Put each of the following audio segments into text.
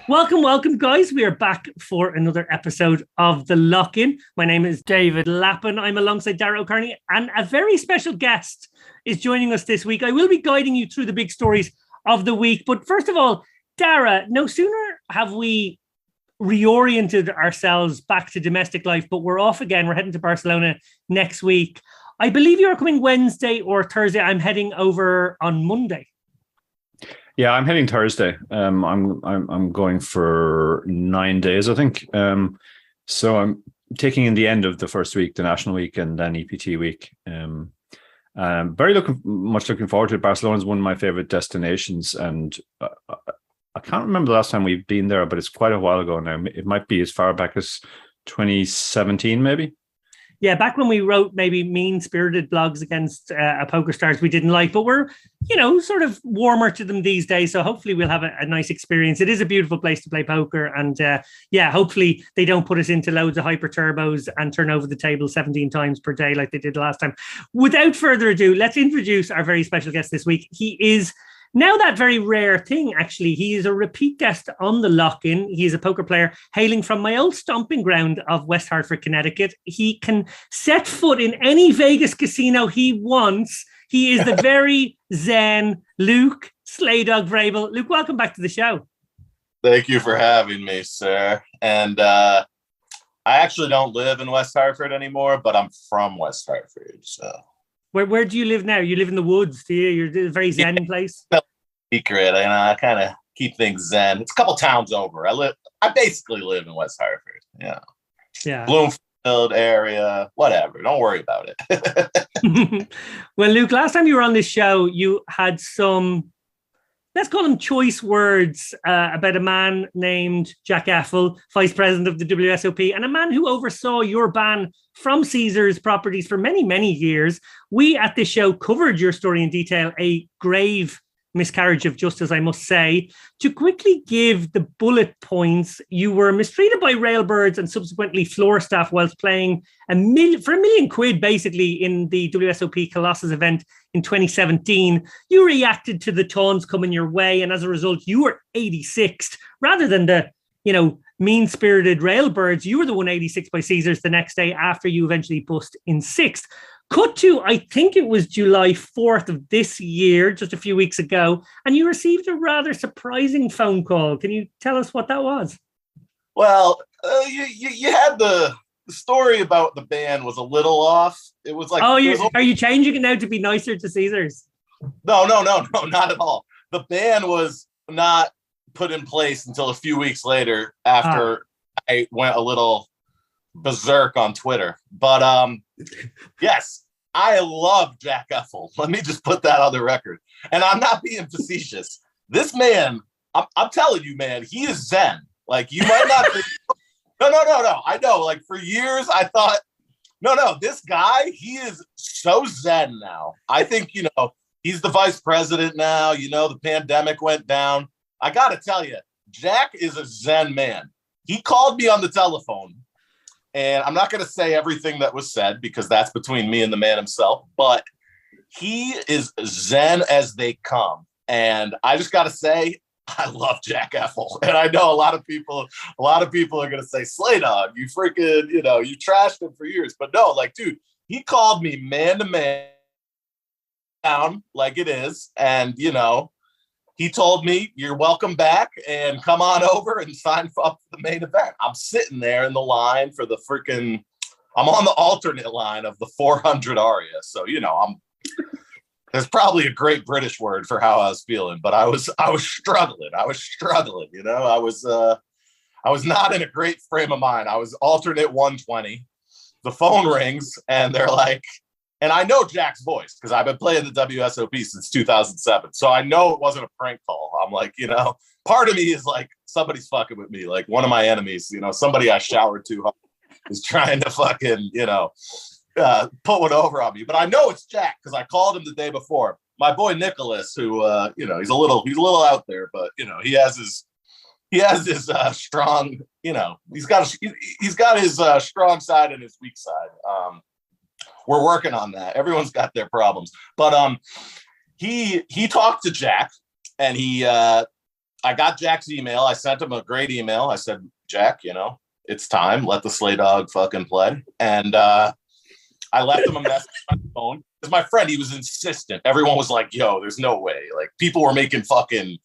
Welcome, guys. We are back for another episode of The Lock-In. My name is David Lappin. I'm alongside Dara O'Kearney, and a very special guest is joining us this week. I will be guiding you through the big stories of the week. But first of all, Dara, no sooner have we reoriented ourselves back to domestic life, but we're off again. We're heading to Barcelona next week. I believe you're coming Wednesday or Thursday. I'm heading over on Monday. Yeah, I'm heading Thursday. I'm going for 9 days, I think. So I'm taking in the end of the first week, the national week, and then EPT week. Much looking forward to it. Barcelona is one of my favorite destinations, and I can't remember the last time we've been there, but it's quite a while ago now. It might be as far back as 2017, maybe. Yeah, back when we wrote maybe mean-spirited blogs against poker stars we didn't like, but we're, sort of warmer to them these days. So hopefully we'll have a nice experience. It is a beautiful place to play poker. And hopefully they don't put us into loads of hyper turbos and turn over the table 17 times per day like they did last time. Without further ado, let's introduce our very special guest this week. He is now that very rare thing, actually. He is a repeat guest on The Lock-In. He is a poker player hailing from my old stomping ground of West Hartford, Connecticut. He can set foot in any Vegas casino he wants. He is the very zen Luke Slay Vrabel. Luke, welcome back to the show. Thank you for having me, sir. And I actually don't live in West Hartford anymore, but I'm from West Hartford, so... Where do you live now? You live in the woods, do you? You're a very zen place. Secret, I kind of keep things zen. It's a couple towns over. I basically live in West Hartford. Yeah. Bloomfield area, whatever. Don't worry about it. Well, Luke, last time you were on this show, you had some, let's call them choice words about a man named Jack Effel, vice president of the WSOP, and a man who oversaw your ban from Caesars properties for many, many years. We at this show covered your story in detail, a grave miscarriage of justice, I must say. To quickly give the bullet points, you were mistreated by railbirds and subsequently floor staff whilst playing for £1 million, basically, in the WSOP Colossus event in 2017. You reacted to the taunts coming your way, and as a result, you were 86th rather than the, mean-spirited railbirds. You were the 186 by Caesars the next day after you eventually bust in 6th. Cut to, I think it was July 4th of this year, just a few weeks ago, and you received a rather surprising phone call. Can you tell us what that was? Well, you had the story about the ban was a little off. It was like... Oh, are you changing it now to be nicer to Caesars? No, not at all. The ban was not put in place until a few weeks later after I went a little berserk on Twitter. But yes, I love Jack Effel. Let me just put that on the record. And I'm not being facetious. This man, I'm telling you, man, he is zen. Like, you might not think, no. I know, like, for years I thought, no, this guy, he is so zen now. I think, he's the vice president now. The pandemic went down. I got to tell you, Jack is a zen man. He called me on the telephone, and I'm not going to say everything that was said because that's between me and the man himself, but he is zen as they come. And I just got to say, I love Jack Effel. And I know a lot of people are going to say, Slay Dog, you freaking, you trashed him for years. But no, like, dude, he called me man to man down like it is. And, he told me, you're welcome back and come on over and sign up for the main event. I'm sitting there in the line for I'm on the alternate line of the 400 Aria. So, there's probably a great British word for how I was feeling, but I was struggling. I was not in a great frame of mind. I was alternate 120. The phone rings and they're like, and I know Jack's voice because I've been playing the WSOP since 2007. So I know it wasn't a prank call. I'm like, part of me is like, somebody's fucking with me. Like, one of my enemies, somebody I showered too hard is trying to fucking, put one over on me. But I know it's Jack because I called him the day before. My boy Nicholas, who, he's a little out there, but, he has his strong, he's got his strong side and his weak side. We're working on that. Everyone's got their problems. But he talked to Jack and he I got Jack's email. I sent him a great email. I said, Jack, it's time. Let the Slay Dog fucking play. And I left him a message on my phone. Because my friend, he was insistent. Everyone was like, yo, there's no way. Like, people were making Photoshops,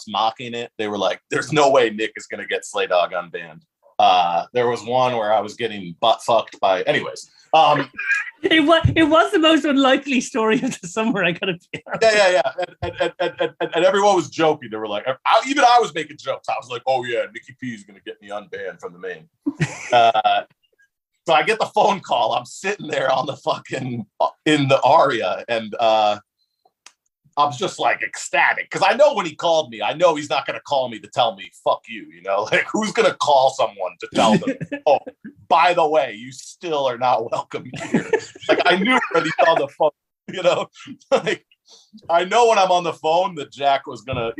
mocking it. They were like, there's no way Nick is going to get Slay Dog unbanned. There was one where I was getting butt fucked by, anyways. It was the most unlikely story of the summer. I gotta be honest. Yeah. And everyone was joking. They were like, even I was making jokes. I was like, oh yeah, Nikki P is gonna get me unbanned from the main. So I get the phone call. I'm sitting there on the fucking in the Aria, and I was just like ecstatic because I know when he called me, I know he's not going to call me to tell me "fuck you." Like who's going to call someone to tell them, "Oh, by the way, you still are not welcome here." Like I knew when he called the phone, like I know when I'm on the phone that Jack was gonna,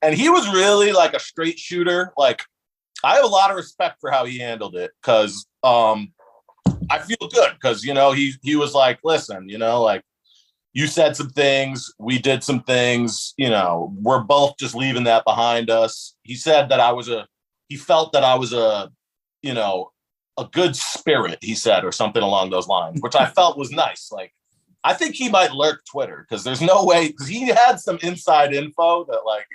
and he was really like a straight shooter. Like I have a lot of respect for how he handled it because I feel good because he was like, listen, like. You said some things, we did some things, we're both just leaving that behind us. He said that he felt that I was a good spirit, he said, or something along those lines, which I felt was nice. Like, I think he might lurk Twitter because there's no way, because he had some inside info that like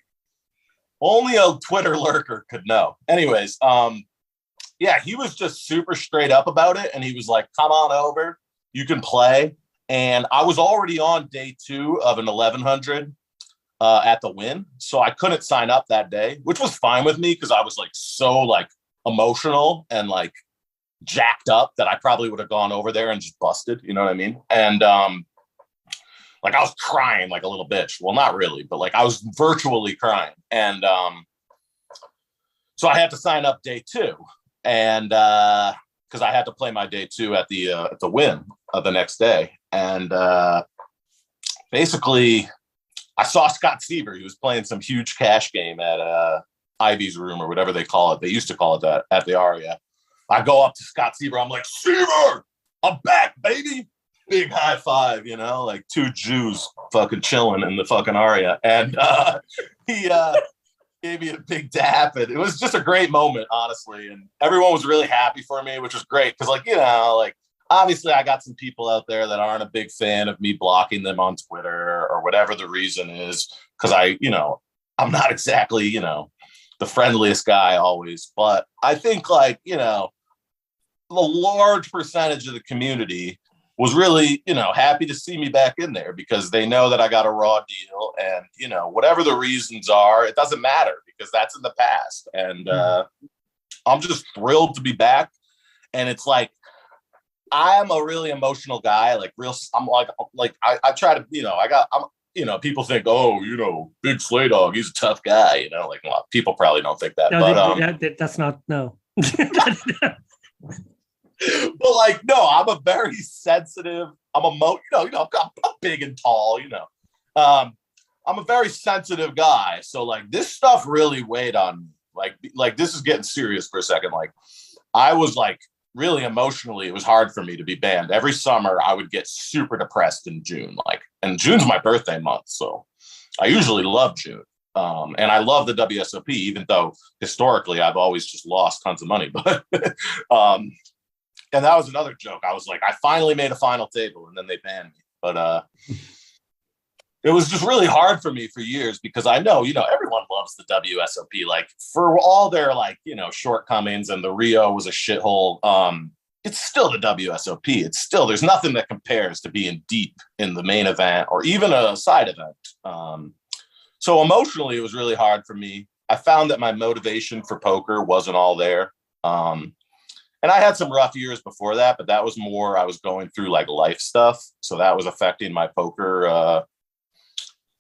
only a Twitter lurker could know. Anyways, yeah, he was just super straight up about it. And he was like, come on over, you can play. And I was already on day 2 of an 1100 at the win. So I couldn't sign up that day, which was fine with me because I was like so like emotional and like jacked up that I probably would have gone over there and just busted, you know what I mean? And like I was crying like a little bitch. Well, not really, but like I was virtually crying. And so I had to sign up day 2. And because I had to play my day 2 at the win of the next day. And basically, I saw Scott Seaver. He was playing some huge cash game at Ivy's Room or whatever they call it. They used to call it that at the Aria. I go up to Scott Seaver. I'm like, Seaver, I'm back, baby. Big high five, like 2 Jews fucking chilling in the fucking Aria. And he gave me a big dap. And it was just a great moment, honestly. And everyone was really happy for me, which was great. Because, like, like, obviously, I got some people out there that aren't a big fan of me blocking them on Twitter or whatever the reason is, because I'm not exactly, the friendliest guy always. But I think, like, the large percentage of the community was really, happy to see me back in there because they know that I got a raw deal. And, whatever the reasons are, it doesn't matter because that's in the past. And I'm just thrilled to be back. And it's like, I'm a really emotional guy, like I'm like I try to, people think, oh, big Slay Dog, he's a tough guy, like well, people probably don't think that. No, but that's not no. But like, no, I'm a very sensitive, I'm big and tall, I'm a very sensitive guy. So like this stuff really weighed on like this is getting serious for a second. Like I was like, really emotionally, it was hard for me to be banned. Every summer, I would get super depressed in June. And June's my birthday month, so I usually love June. And I love the WSOP, even though historically I've always just lost tons of money. But and that was another joke. I was like, I finally made a final table, and then they banned me. But it was just really hard for me for years because I know, everyone loves the WSOP, like for all their like, shortcomings, and the Rio was a shithole. It's still the WSOP. It's still, there's nothing that compares to being deep in the main event or even a side event. So emotionally, it was really hard for me. I found that my motivation for poker wasn't all there. And I had some rough years before that, but that was more, I was going through like life stuff. So that was affecting my poker,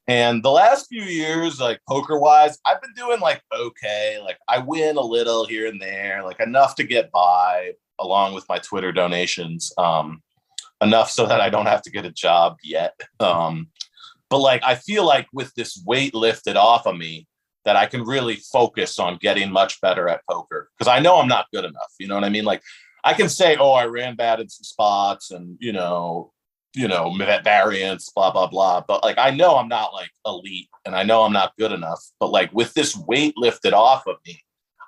and the last few years, like poker wise, I've been doing like, okay, like I win a little here and there, like enough to get by along with my Twitter donations, enough so that I don't have to get a job yet. But like, I feel like with this weight lifted off of me that I can really focus on getting much better at poker. Cause I know I'm not good enough. You know what I mean? Like I can say, oh, I ran bad in some spots and, variants, blah, blah, blah. But like, I know I'm not like elite and I know I'm not good enough, but like with this weight lifted off of me,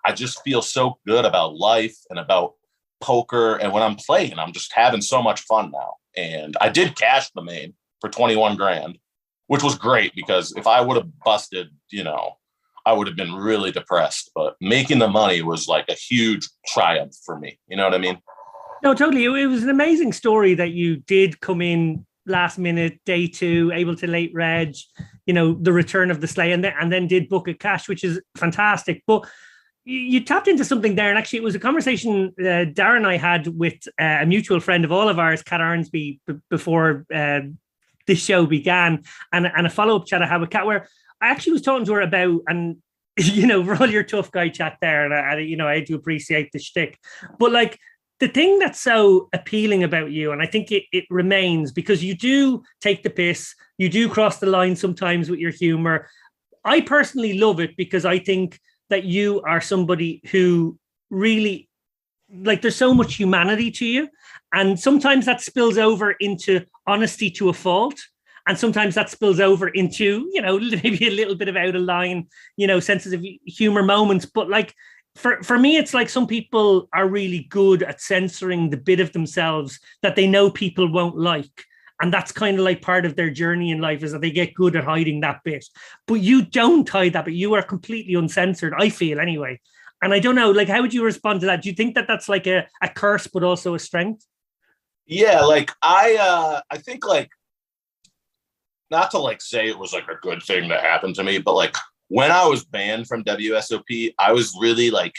I just feel so good about life and about poker. And when I'm playing, I'm just having so much fun now. And I did cash the main for 21 grand, which was great because if I would have busted, I would have been really depressed, but making the money was like a huge triumph for me. You know what I mean? No, totally. It was an amazing story that you did come in last minute, day 2, able to late reg, the return of the Slay, and then did book a cash, which is fantastic. But you tapped into something there, and actually it was a conversation Dara and I had with a mutual friend of all of ours, Kat Arnsby, before this show began, and a follow-up chat I had with Kat, where I actually was talking to her about, and for all your tough guy chat there, and I do appreciate the shtick, but like the thing that's so appealing about you, and I think it remains, because you do take the piss, you do cross the line sometimes with your humor. I personally love it because I think that you are somebody who really, like, there's so much humanity to you, and sometimes that spills over into honesty to a fault. And sometimes that spills over into, maybe a little bit of out of line, senses of humor moments. But like, for me, it's like some people are really good at censoring the bit of themselves that they know people won't like. And that's kind of like part of their journey in life, is that they get good at hiding that bit. But you don't hide that, but you are completely uncensored, I feel anyway. And I don't know, like, how would you respond to that? Do you think that that's like a curse, but also a strength? Yeah, like I think like, not to like say it was like a good thing that happened to me, but like when I was banned from WSOP, I was really like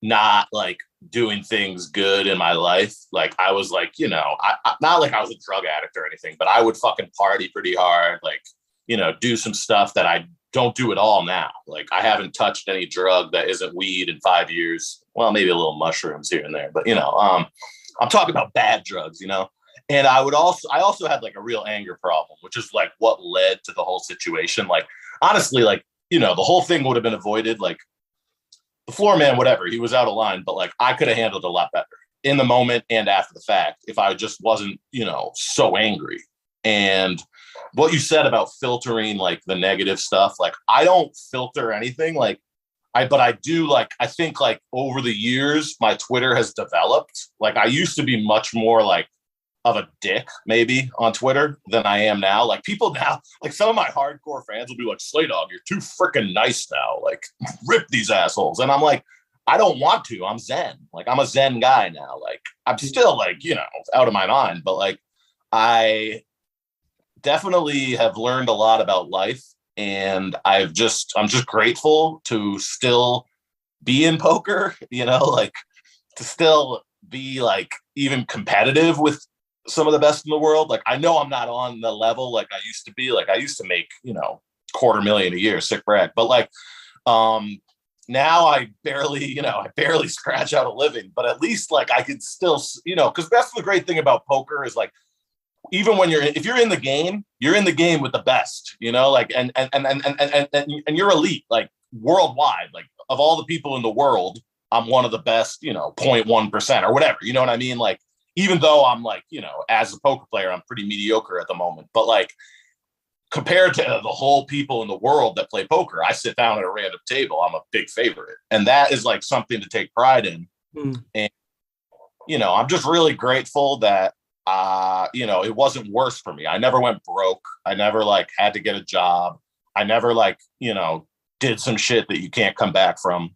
not like doing things good in my life. Like I was like, I not like I was a drug addict or anything, but I would fucking party pretty hard, like, do some stuff that I don't do at all now. Like I haven't touched any drug that isn't weed in 5 years. Well, maybe a little mushrooms here and there, but I'm talking about bad drugs, And I also had like a real anger problem, which is like what led to the whole situation. Like, honestly, like, the whole thing would have been avoided. Like the floor man, whatever, he was out of line, but like I could have handled it a lot better in the moment and after the fact if I just wasn't, so angry. And what you said about filtering like the negative stuff, like I don't filter anything. Like but I do, like, I think like over the years, my Twitter has developed. Like I used to be much more like of a dick maybe on Twitter than I am now. Like people now, like some of my hardcore fans will be like, Slay Dog, you're too freaking nice now. Like rip these assholes. And I'm like, I don't want to. I'm Zen. Like I'm a Zen guy now. Like I'm still like, out of my mind, but like I definitely have learned a lot about life. And I'm just grateful to still be in poker, like to still be like even competitive with some of the best in the world. Like I know I'm not on the level like I used to be. Like I used to make, $250,000 a year, sick brag. But like now I barely scratch out a living, but at least like I could still, because that's the great thing about poker is like, even when if you're in the game, you're in the game with the best, like, and you're elite, like worldwide, like of all the people in the world, I'm one of the best, 0.1% or whatever, you know what I mean? Like, even though I'm like, as a poker player, I'm pretty mediocre at the moment, but like compared to the whole people in the world that play poker, I sit down at a random table, I'm a big favorite. And that is like something to take pride in. And, I'm just really grateful that, it wasn't worse for me. I never went broke. I never like had to get a job. I never like, did some shit that you can't come back from.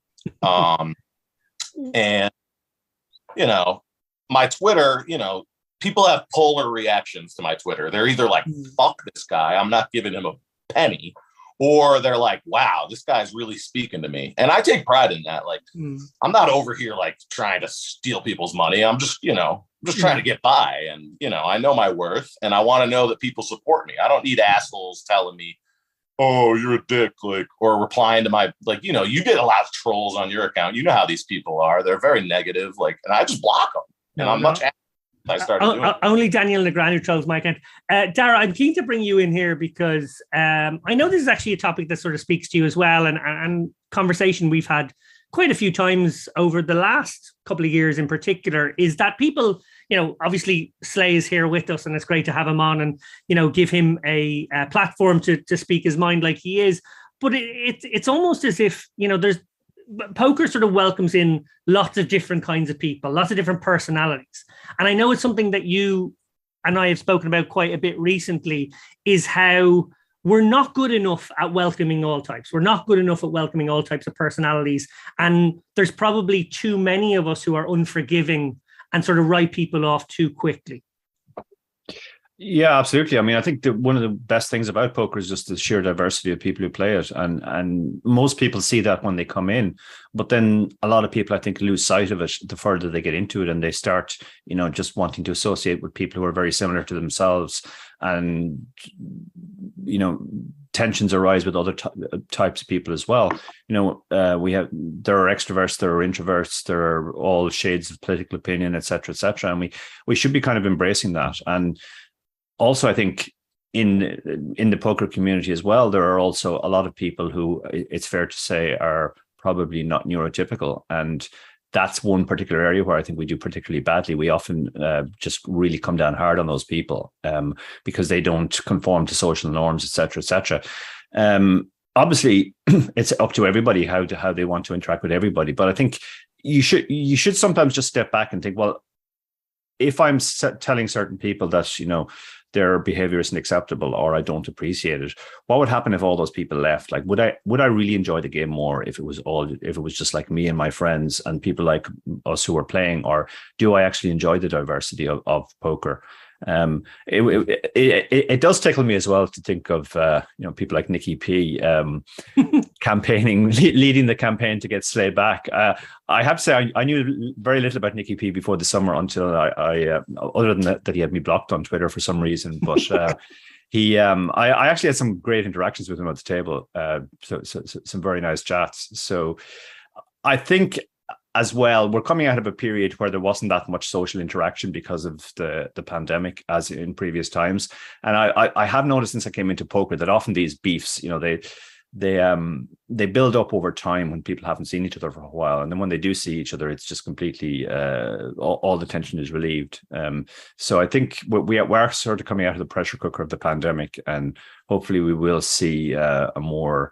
And, my Twitter, people have polar reactions to my Twitter. They're either like, fuck this guy, I'm not giving him a penny, or they're like, wow, this guy's really speaking to me. And I take pride in that. Like, I'm not over here like trying to steal people's money. I'm just, trying to get by. And, I know my worth and I want to know that people support me. I don't need assholes telling me, oh, you're a dick, like, or replying to my, like, you get a lot of trolls on your account. You know how these people are. They're very negative, like, and I just block them. And I'm much I started doing only Daniel Legrand who trolls my account. Dara, I'm keen to bring you in here because I know this is actually a topic that sort of speaks to you as well, and conversation we've had quite a few times over the last couple of years in particular, is that people, obviously Slay is here with us and it's great to have him on and, give him a platform to speak his mind like he is. But it's almost as if, there's poker sort of welcomes in lots of different kinds of people, lots of different personalities. And I know it's something that you and I have spoken about quite a bit recently, is how we're not good enough at welcoming all types. We're not good enough at welcoming all types of personalities. And there's probably too many of us who are unforgiving and sort of write people off too quickly. Yeah, absolutely. I mean, I think that one of the best things about poker is just the sheer diversity of people who play it. And most people see that when they come in. But then a lot of people, I think, lose sight of it the further they get into it, and they start, just wanting to associate with people who are very similar to themselves. And, tensions arise with other types of people as well. There are extroverts, there are introverts, there are all shades of political opinion, et cetera, and we should be kind of embracing that. And also, I think in the poker community as well, there are also a lot of people who, it's fair to say, are probably not neurotypical. And that's one particular area where I think we do particularly badly. We often just really come down hard on those people because they don't conform to social norms, et cetera, et cetera. Obviously, it's up to everybody how they want to interact with everybody. But I think you should sometimes just step back and think, well, if I'm telling certain people that, their behavior isn't acceptable or I don't appreciate it, what would happen if all those people left? Like, would I really enjoy the game more if it was just like me and my friends and people like us who were playing, or do I actually enjoy the diversity of poker? It does tickle me as well to think of people like Nikki P campaigning, leading the campaign to get Slay back. I have to say I knew very little about Nikki P before the summer until I other than that he had me blocked on Twitter for some reason. But I actually had some great interactions with him at the table. So some very nice chats. So I think, as well, we're coming out of a period where there wasn't that much social interaction because of the pandemic, as in previous times. And I have noticed since I came into poker that often these beefs, they build up over time when people haven't seen each other for a while, and then when they do see each other, it's just completely all the tension is relieved. So I think we're sort of coming out of the pressure cooker of the pandemic, and hopefully we will see a more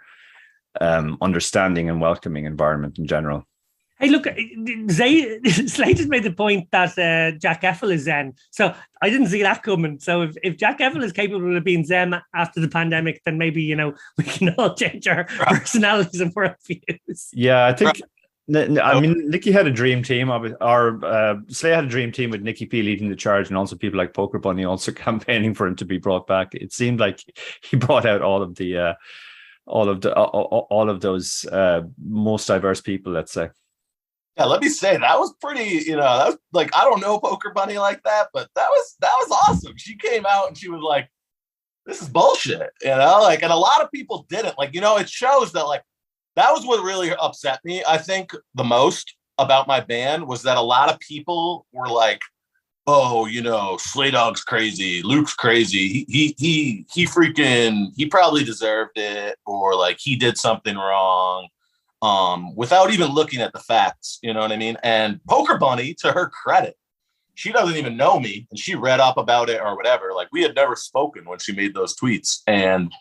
understanding and welcoming environment in general. Hey, look, Slay just made the point that Jack Effel is Zen. So I didn't see that coming. So if Jack Effel is capable of being Zen after the pandemic, then maybe, we can all change our personalities and worldviews. Yeah, I think, Nikki had a dream team. Slay had a dream team with Nikki P leading the charge, and also people like Poker Bunny also campaigning for him to be brought back. It seemed like he brought out all of those most diverse people, let's say. Yeah, let me say that was pretty, that was like, I don't know Poker Bunny like that, but that was awesome. She came out and she was like, this is bullshit, and a lot of people didn't. It shows that that was what really upset me, I think, the most about my ban, was that a lot of people were like, oh, Slay Dog's crazy, Luke's crazy, he probably deserved it, or he did something wrong. Without even looking at the facts, you know what I mean? And Poker Bunny, to her credit, she doesn't even know me, and she read up about it or whatever. We had never spoken when she made those tweets, and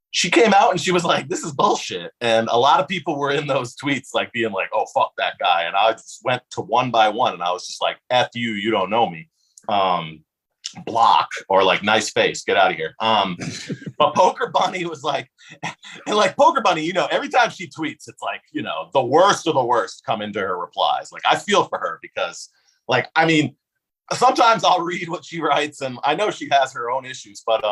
she came out and she was like, this is bullshit. And a lot of people were in those tweets being like, oh, fuck that guy. And I just went to one by one, and I was just like, F you, you don't know me. Block, or nice face, get out of here. But Poker Bunny was and Poker Bunny, every time she tweets, it's the worst of the worst come into her replies. I feel for her because sometimes I'll read what she writes, and I know she has her own issues, but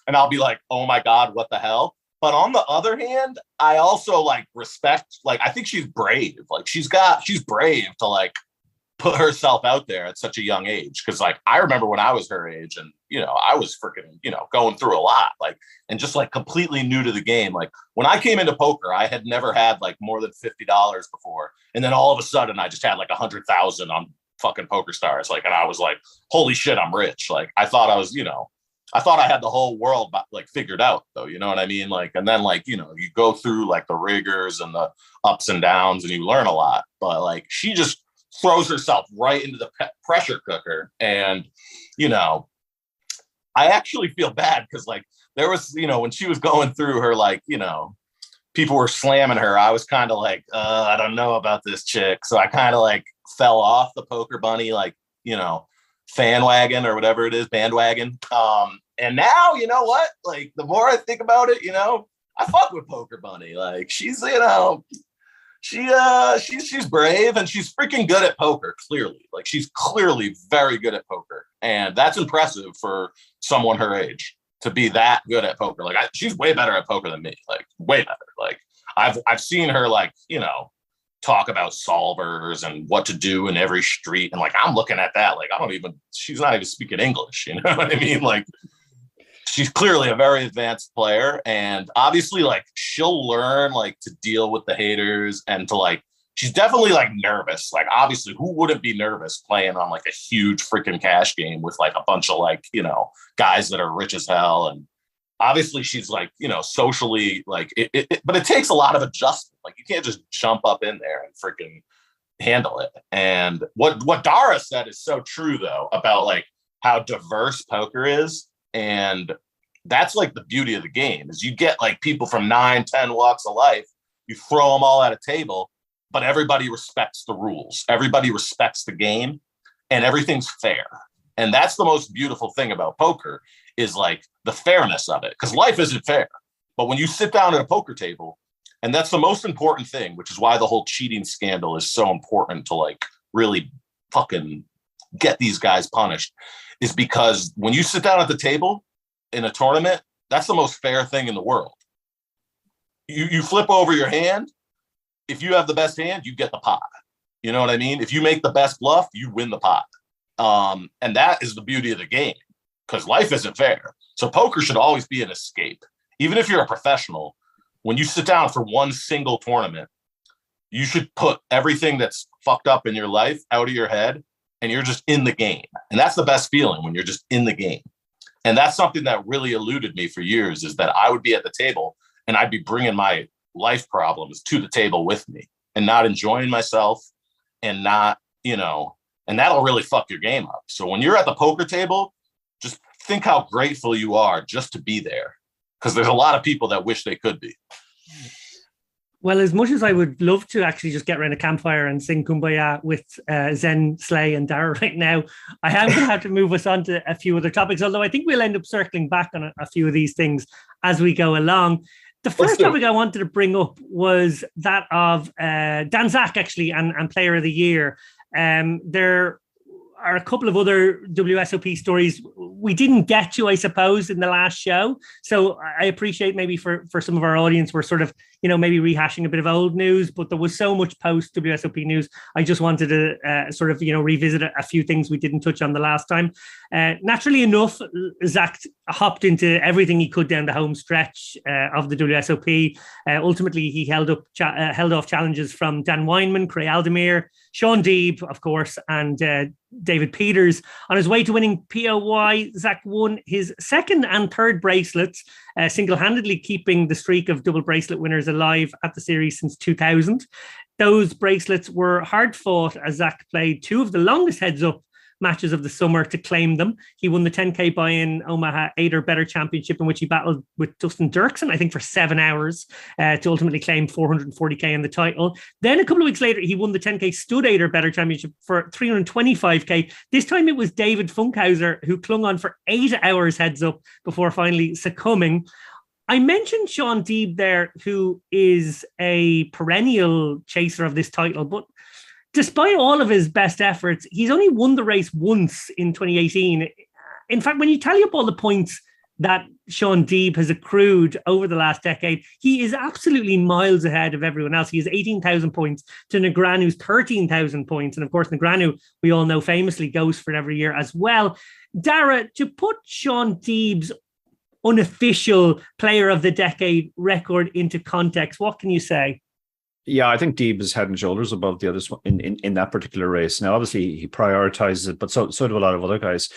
and I'll be like, oh my God, what the hell? But on the other hand, I also respect, I think she's brave. She's brave to put herself out there at such a young age. Cause I remember when I was her age, and, I was freaking, going through a lot, and just completely new to the game. When I came into poker, I had never had more than $50 before. And then all of a sudden I just had 100,000 on fucking Poker Stars. And I was like, holy shit, I'm rich. I thought I was, I thought I had the whole world like figured out though, you know what I mean? Like, and then like, you know, you go through like the rigors and the ups and downs and you learn a lot, but like she just throws herself right into the pressure cooker. And, you know, I actually feel bad because like there was, you know, when she was going through her, like, you know, people were slamming her. I was kind of like, I don't know about this chick. So I kind of like fell off the Poker Bunny, like, you know, fan wagon or whatever it is, bandwagon. And now, you know what? Like the more I think about it, you know, I fuck with Poker Bunny. Like she's, you know, she's brave and she's freaking good at poker, clearly. Like she's clearly very good at poker. And that's impressive for someone her age to be that good at poker. Like she's way better at poker than me, like way better. Like I've seen her like, you know, talk about solvers and what to do in every street. And like, I'm looking at that. Like, she's not even speaking English. You know what I mean? Like she's clearly a very advanced player. And obviously like she'll learn like to deal with the haters and to like, she's definitely like nervous. Like obviously who wouldn't be nervous playing on like a huge freaking cash game with like a bunch of like, you know, guys that are rich as hell. And obviously she's like, you know, socially like but it takes a lot of adjustment. Like you can't just jump up in there and freaking handle it. And what Dara said is so true though, about like how diverse poker is. And that's like the beauty of the game is you get like people from 9-10 walks of life, you throw them all at a table, but everybody respects the rules. Everybody respects the game and everything's fair. And that's the most beautiful thing about poker is like the fairness of it, because life isn't fair. But when you sit down at a poker table, and that's the most important thing, which is why the whole cheating scandal is so important to like really fucking get these guys punished, is because when you sit down at the table in a tournament, that's the most fair thing in the world. You flip over your hand. If you have the best hand, you get the pot. You know what I mean? If you make the best bluff, you win the pot. And that is the beauty of the game, because life isn't fair. So poker should always be an escape. Even if you're a professional, when you sit down for one single tournament, you should put everything that's fucked up in your life out of your head and you're just in the game. And that's the best feeling, when you're just in the game. And that's something that really eluded me for years, is that I would be at the table and I'd be bringing my life problems to the table with me and not enjoying myself and not, you know, and that'll really fuck your game up. So when you're at the poker table, just think how grateful you are just to be there, because there's a lot of people that wish they could be. Well, as much as I would love to actually just get around a campfire and sing Kumbaya with Zen, Slay and Dara right now, I am going to have to move us on to a few other topics, although I think we'll end up circling back on a few of these things as we go along. The first topic I wanted to bring up was that of Dan Zack, actually, and Player of the Year. There are a couple of other WSOP stories we didn't get to, I suppose, in the last show. So I appreciate maybe for some of our audience, we're sort of, you know, maybe rehashing a bit of old news, but there was so much post WSOP news. I just wanted to sort of, you know, revisit a few things we didn't touch on the last time. Naturally enough, Zack hopped into everything he could down the home stretch of the WSOP. Ultimately, he held off challenges from Dan Weinman, Craig Aldemir, Shaun Deeb, of course, and David Peters. On his way to winning POY, Zack won his second and third bracelets, single-handedly keeping the streak of double bracelet winners alive at the series since 2000. Those bracelets were hard fought as Zack played two of the longest heads-up matches of the summer to claim them. He won the 10K buy-in Omaha 8 or Better Championship, in which he battled with Dustin Dirksen, I think, for 7 hours to ultimately claim 440K in the title. Then a couple of weeks later, he won the 10K Stud 8 or Better Championship for 325K. This time it was David Funkhauser who clung on for 8 hours heads up before finally succumbing. I mentioned Shaun Deeb there, who is a perennial chaser of this title, but despite all of his best efforts, he's only won the race once in 2018. In fact, when you tally up all the points that Shaun Deeb has accrued over the last decade, he is absolutely miles ahead of everyone else. He has 18,000 points to Negreanu's 13,000 points. And of course, Negreanu, we all know, famously goes for it every year as well. Dara, to put Shaun Deeb's unofficial Player of the Decade record into context, what can you say? Yeah, I think Deeb is head and shoulders above the others in that particular race. Now, obviously, he prioritizes it, but so do a lot of other guys.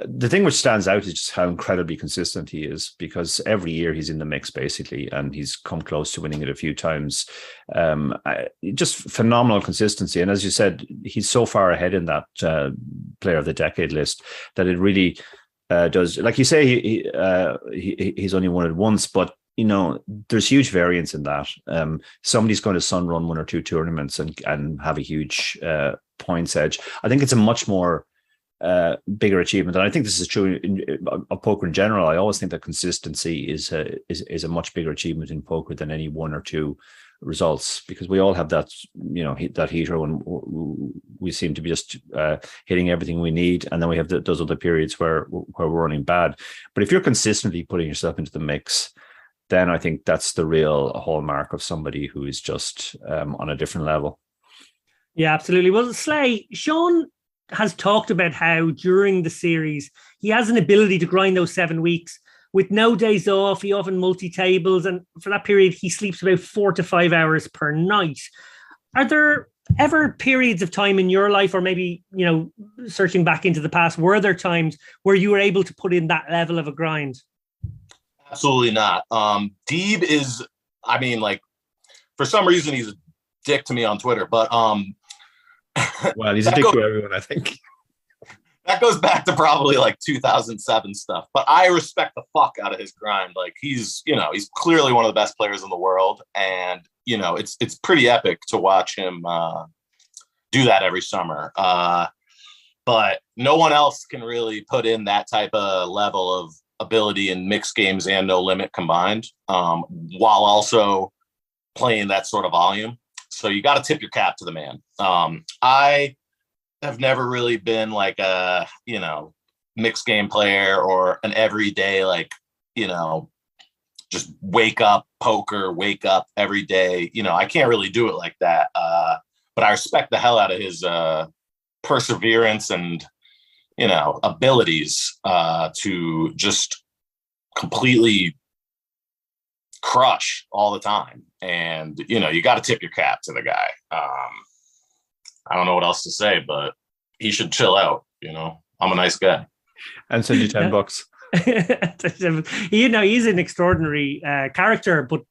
The thing which stands out is just how incredibly consistent he is, because every year he's in the mix, basically, and he's come close to winning it a few times. Just phenomenal consistency. And as you said, he's so far ahead in that player of the decade list that it really does. Like you say, he's only won it once, but there's huge variance in that. Somebody's going to sun run one or two tournaments and have a huge points edge. I think it's a much more bigger achievement, and I think this is true of poker in general. I always think that consistency is a much bigger achievement in poker than any one or two results, because we all have that that heater when we seem to be just hitting everything we need, and then we have those other periods where we're running bad. But if you're consistently putting yourself into the mix, then I think that's the real hallmark of somebody who is just on a different level. Yeah, absolutely. Well, Slay, Shaun has talked about how during the series, he has an ability to grind those 7 weeks with no days off. He often multi-tables, and for that period, he sleeps about 4 to 5 hours per night. Are there ever periods of time in your life, or maybe, searching back into the past, were there times where you were able to put in that level of a grind? Absolutely not. Deeb is, for some reason he's a dick to me on Twitter, but well, he's a dick to everyone, I think. That goes back to probably 2007 stuff, but I respect the fuck out of his grind. He's clearly one of the best players in the world, and it's pretty epic to watch him do that every summer. But no one else can really put in that type of level of ability in mixed games and no limit combined, while also playing that sort of volume. So you got to tip your cap to the man. I have never really been a mixed game player or an everyday just wake up every day. I can't really do it like that. But I respect the hell out of his perseverance and abilities to just completely crush all the time. And, you got to tip your cap to the guy. I don't know what else to say, but he should chill out. I'm a nice guy. And send you $10. He's an extraordinary character, but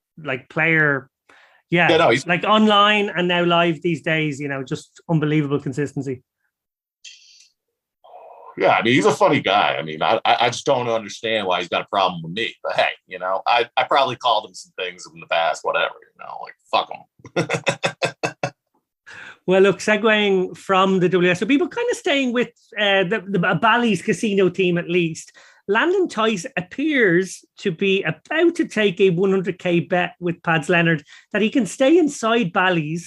player. Yeah, he's online and now live these days, just unbelievable consistency. Yeah, he's a funny guy. I just don't understand why he's got a problem with me. But hey, I probably called him some things in the past, whatever, fuck him. Well, look, segueing from the WSOP, but kind of staying with the Ballys casino team at least, Landon Tice appears to be about to take a 100k bet with Pads Leonard that he can stay inside Ballys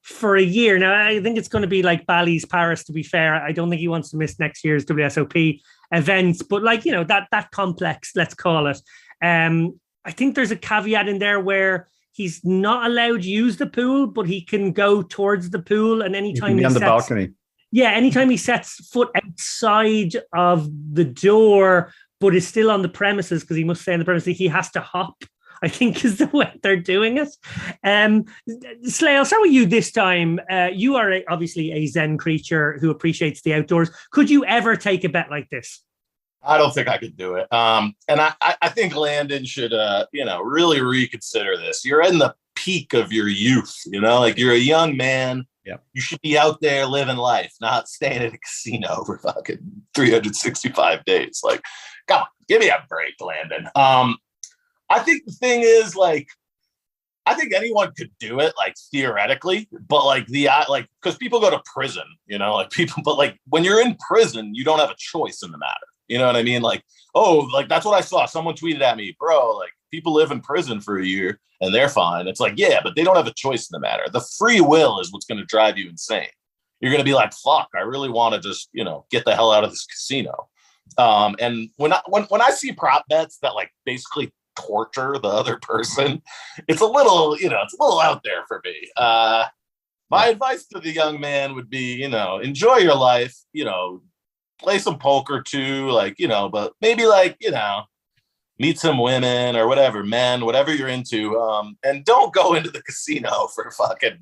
for a year. Now, I think it's going to be like Ballys Paris, to be fair. I don't think he wants to miss next year's WSOP events, but that complex, let's call it. I think there's a caveat in there where he's not allowed to use the pool, but he can go towards the pool, and anytime he on the balcony. Yeah, anytime he sets foot outside of the door, but is still on the premises, because he must stay on the premises, he has to hop, I think, is the way they're doing it. Slay, I'll start with you this time. You are obviously a Zen creature who appreciates the outdoors. Could you ever take a bet like this? I don't think I could do it. And I think Landon should, really reconsider this. You're in the peak of your youth, you're a young man. Yeah. You should be out there living life, not staying at a casino for fucking 365 days. Come on, give me a break, Landon. I think the thing is, I think anyone could do it, theoretically, but because people go to prison, but when you're in prison, you don't have a choice in the matter. You know what I mean? That's what I saw. Someone tweeted at me, bro, people live in prison for a year and they're fine. It's yeah, but they don't have a choice in the matter. The free will is what's going to drive you insane. You're going to be fuck, I really want to just, get the hell out of this casino. And when I see prop bets that basically torture the other person, it's a little, it's a little out there for me. My advice to the young man would be, enjoy your life, play some poker too, but maybe meet some women or whatever, men, whatever you're into. And don't go into the casino for fucking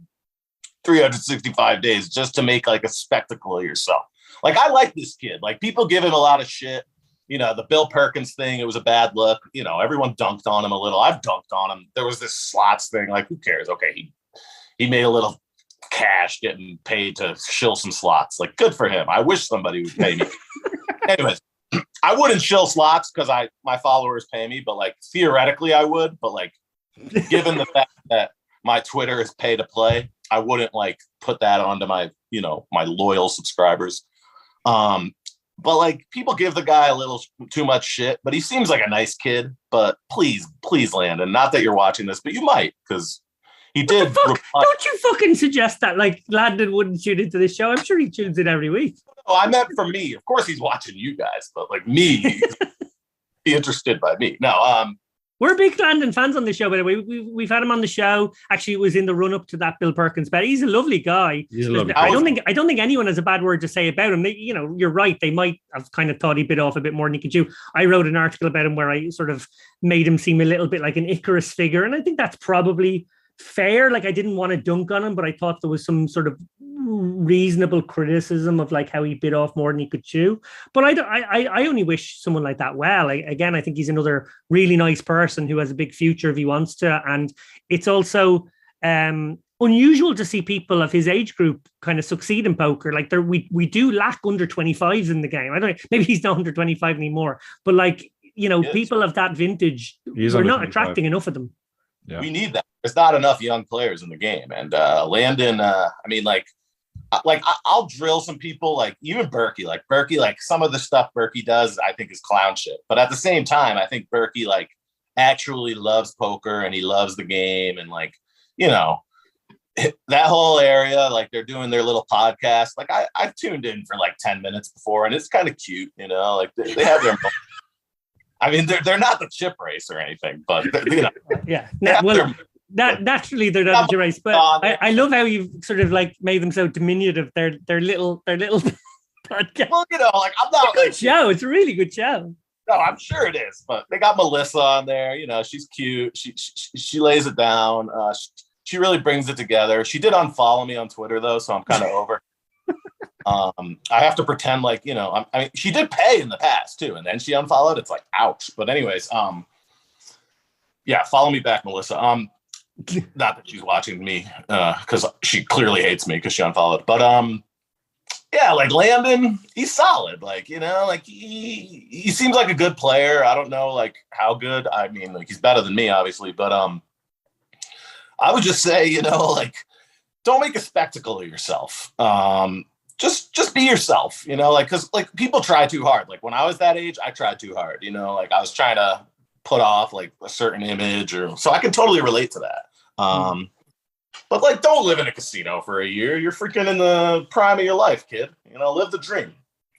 365 days just to make like a spectacle of yourself. Like, I like this kid. Like, people give him a lot of shit. You know, the Bill Perkins thing, it was a bad look. You know, everyone dunked on him a little. I've dunked on him. There was this slots thing. Like, who cares? Okay, he made a little cash getting paid to shill some slots. Like, good for him. I wish somebody would pay me. Anyways, I wouldn't shill slots because my followers pay me, but like theoretically I would. But like, given the fact that my Twitter is pay to play, I wouldn't like put that onto my loyal subscribers. But like, people give the guy a little too much shit, but he seems like a nice kid. But please, Landon, not that you're watching this, but you might, because he did. Don't you fucking suggest that like Landon wouldn't tune into this show? I'm sure he tunes in every week. Oh, I meant for me. Of course he's watching you guys, but like me, be interested by me. No, we're big Landon fans on the show, by the way. We've had him on the show. Actually, it was in the run-up to that Bill Perkins bet. He's a lovely guy. I don't think anyone has a bad word to say about him. You're right. They might have kind of thought he bit off a bit more than he could chew. I wrote an article about him where I sort of made him seem a little bit like an Icarus figure, and I think that's probably fair. Like, I didn't want to dunk on him, but I thought there was some sort of reasonable criticism of like how he bit off more than he could chew. But I only wish someone like that well. I think he's another really nice person who has a big future if he wants to. And it's also unusual to see people of his age group kind of succeed in poker. Like, we do lack under 25s in the game. I don't know, maybe he's not under 25 anymore, but like, people of that vintage, we're not attracting enough of them. Yeah. We need that. There's not enough young players in the game. And Landon, I'll drill some people, like even Berkey. Like Berkey, like some of the stuff Berkey does, I think is clown shit. But at the same time, I think Berkey like actually loves poker and he loves the game. And like, that whole area, like they're doing their little podcast. Like I've tuned in for like 10 minutes before, and it's kind of cute, like they have their I mean, they're not the chip race or anything, but yeah. Naturally they're not the chip race, but I love how you've sort of like made them so diminutive. Their little podcast. Well, like I'm not it's a good show. It's a really good show. No, I'm sure it is, but they got Melissa on there. She's cute. She lays it down. She really brings it together. She did unfollow me on Twitter though, so I'm kind of over. I have to pretend like, she did pay in the past too, and then she unfollowed. It's like, ouch. But anyways, yeah, follow me back, Melissa. Not that she's watching me, because she clearly hates me because she unfollowed. But yeah, like Landon, he's solid. Like, like he seems like a good player. I don't know like how good. I mean, like he's better than me, obviously, but I would just say, like, don't make a spectacle of yourself. Just be yourself, like, because like people try too hard. Like when I was that age, I tried too hard, like I was trying to put off like a certain image, so I can totally relate to that. But like, don't live in a casino for a year. You're freaking in the prime of your life, kid. Live the dream.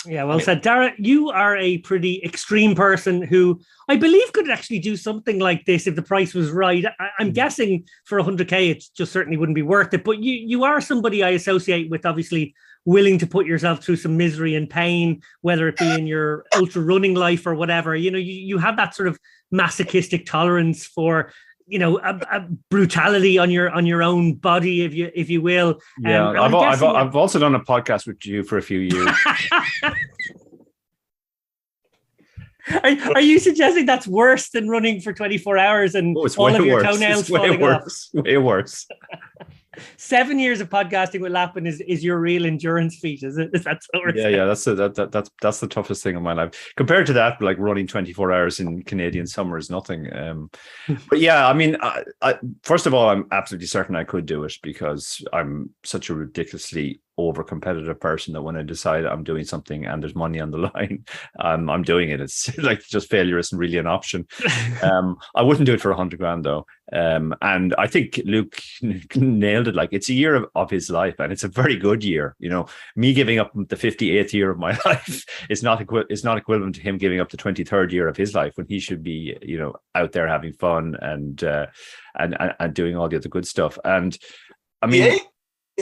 Yeah, well said. Dara, you are a pretty extreme person who I believe could actually do something like this if the price was right. I'm guessing for 100K, it just certainly wouldn't be worth it. But you are somebody I associate with, obviously, willing to put yourself through some misery and pain, whether it be in your ultra running life or whatever. You have that sort of masochistic tolerance for a brutality on your own body, if you will. Yeah, I've also done a podcast with you for a few years. Are you suggesting that's worse than running for 24 hours and all of your toenails falling off? Way worse. 7 years of podcasting with Lappin is your real endurance feat, is it? Is that so? Yeah. That's the toughest thing of my life. Compared to that, like running 24 hours in Canadian summer is nothing. But yeah, I mean, I first of all, I'm absolutely certain I could do it because I'm such a ridiculously over-competitive person that when I decide I'm doing something and there's money on the line, I'm doing it. It's like just failure isn't really an option. I wouldn't do it for 100 grand though. And I think Luke nailed it. Like, it's a year of his life, and it's a very good year. Me giving up the 58th year of my life is not equivalent to him giving up the 23rd year of his life when he should be, out there having fun and doing all the other good stuff. And I mean,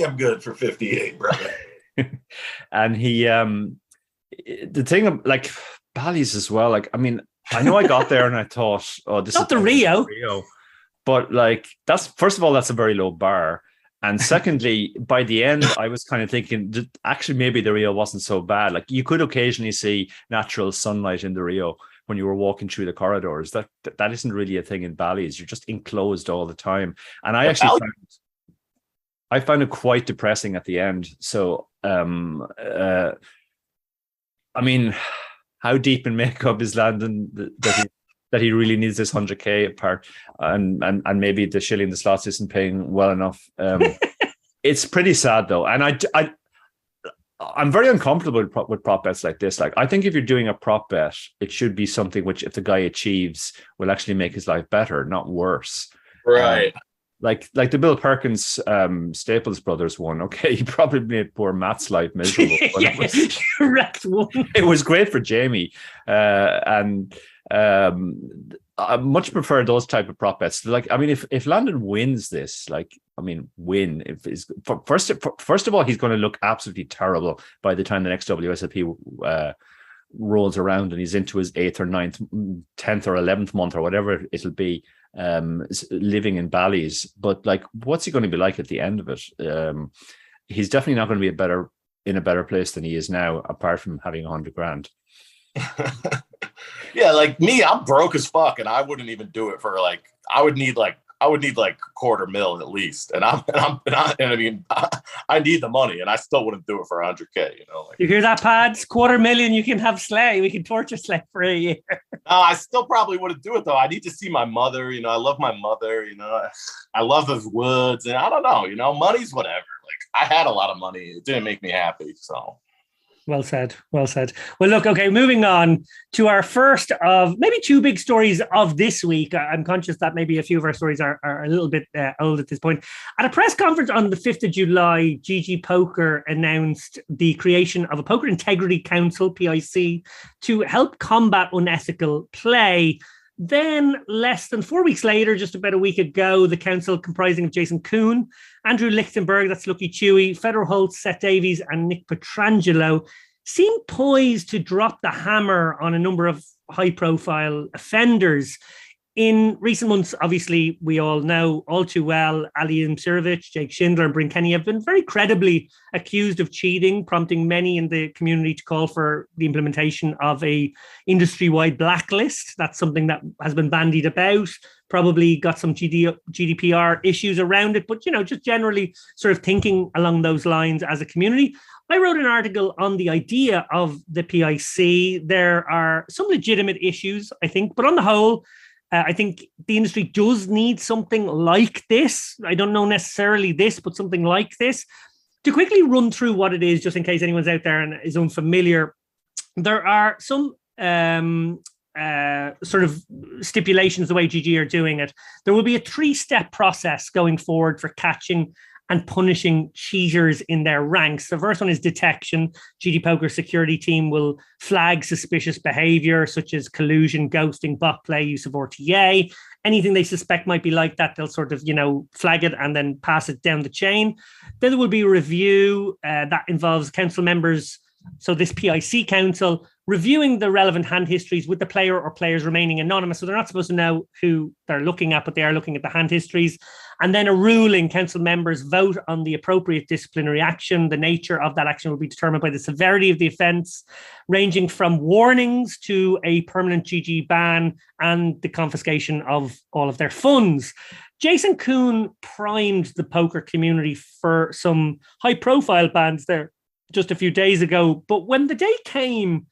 I'm good for 58, brother. And he, the thing of like Ballys as well. Like, I mean, I know I got there and I thought, oh, this not is the Rio. But like, that's, first of all, that's a very low bar. And secondly, by the end, I was kind of thinking, actually, maybe the Rio wasn't so bad. Like, you could occasionally see natural sunlight in the Rio when you were walking through the corridors. That isn't really a thing in Ballys. You're just enclosed all the time. And I actually found it quite depressing at the end. So, I mean, how deep in makeup is Landon that he really needs this 100K part, and maybe the shilling the slots isn't paying well enough. It's pretty sad though, and I'm very uncomfortable with prop bets like this. Like, I think if you're doing a prop bet, it should be something which, if the guy achieves, will actually make his life better, not worse. Right. Like the Bill Perkins Staples Brothers one. Okay, he probably made poor Matt's life miserable. But yeah, correct one. It was great for Jamie, and I much prefer those type of prop bets. Like, I mean, if Landon wins this, like, I mean, if is first of all, he's going to look absolutely terrible by the time the next WSOP rolls around and he's into his 8th or 9th, 10th or 11th month or whatever it'll be, living in Ballys. But like, what's he going to be like at the end of it? He's definitely not going to be in a better place than he is now, apart from having 100 grand. Yeah, like me, I'm broke as fuck, and I wouldn't even do it for like. I would need like $250,000 at least, and I mean, I need the money, and I still wouldn't do it for 100K. You know, like, you hear that, Pads? $250,000, you can have Slay. We can torture Slay for a year. No, I still probably wouldn't do it though. I need to see my mother. You know, I love my mother. You know, I love the woods, and I don't know. You know, money's whatever. Like, I had a lot of money. It didn't make me happy, so. Well said. Well said. Well, look, okay, moving on to our first of maybe two big stories of this week. I'm conscious that maybe a few of our stories are a little bit old at this point. At a press conference on the 5th of July, GGPoker announced the creation of a Poker Integrity Council, PIC, to help combat unethical play. Then, less than 4 weeks later, just about a week ago, the council, comprising of Jason Kuhn, Andrew Lichtenberg, that's Lucky Chewy, Fedor Holz, Seth Davies, and Nick Petrangelo, seemed poised to drop the hammer on a number of high-profile offenders. In recent months, obviously, we all know all too well, Ali Imsirovic, Jake Schindler, and Bryn Kenny have been very credibly accused of cheating, prompting many in the community to call for the implementation of a industry-wide blacklist. That's something that has been bandied about, probably got some GDPR issues around it, but, you know, just generally sort of thinking along those lines as a community. I wrote an article on the idea of the PIC. There are some legitimate issues, I think, but on the whole, I think the industry does need something like this. I don't know necessarily this, but something like this. To quickly run through what it is, just in case anyone's out there and is unfamiliar, there are some sort of stipulations the way GG are doing it. There will be a 3-step process going forward for catching and punishing cheaters in their ranks. The first one is detection. GGPoker security team will flag suspicious behavior such as collusion, ghosting, bot play, use of RTA. Anything they suspect might be like that, they'll sort of, you know, flag it and then pass it down the chain. Then there will be a review that involves council members. So this PIC council reviewing the relevant hand histories with the player or players remaining anonymous. So they're not supposed to know who they're looking at, but they are looking at the hand histories. And then a ruling, council members vote on the appropriate disciplinary action. The nature of that action will be determined by the severity of the offence, ranging from warnings to a permanent GG ban and the confiscation of all of their funds. Jason Kuhn primed the poker community for some high-profile bans there just a few days ago. But when the day came,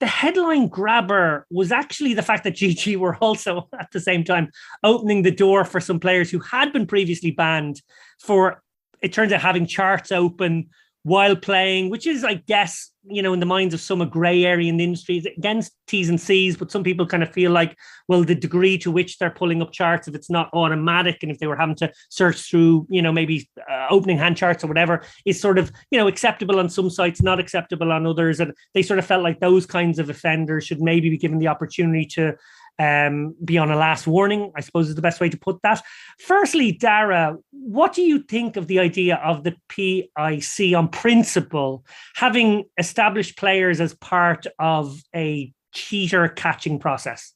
the headline grabber was actually the fact that GG were also at the same time opening the door for some players who had been previously banned for, it turns out, having charts open while playing, which is, I guess, you know, in the minds of some, a grey area in the industry. It's against T's and C's, but some people kind of feel like, well, the degree to which they're pulling up charts, if it's not automatic and if they were having to search through, you know, maybe opening hand charts or whatever, is sort of, you know, acceptable on some sites, not acceptable on others. And they sort of felt like those kinds of offenders should maybe be given the opportunity to be on a last warning, I suppose is the best way to put that. Firstly, Dara, what do you think of the idea of the PIC on principle, having established players as part of a cheater catching process?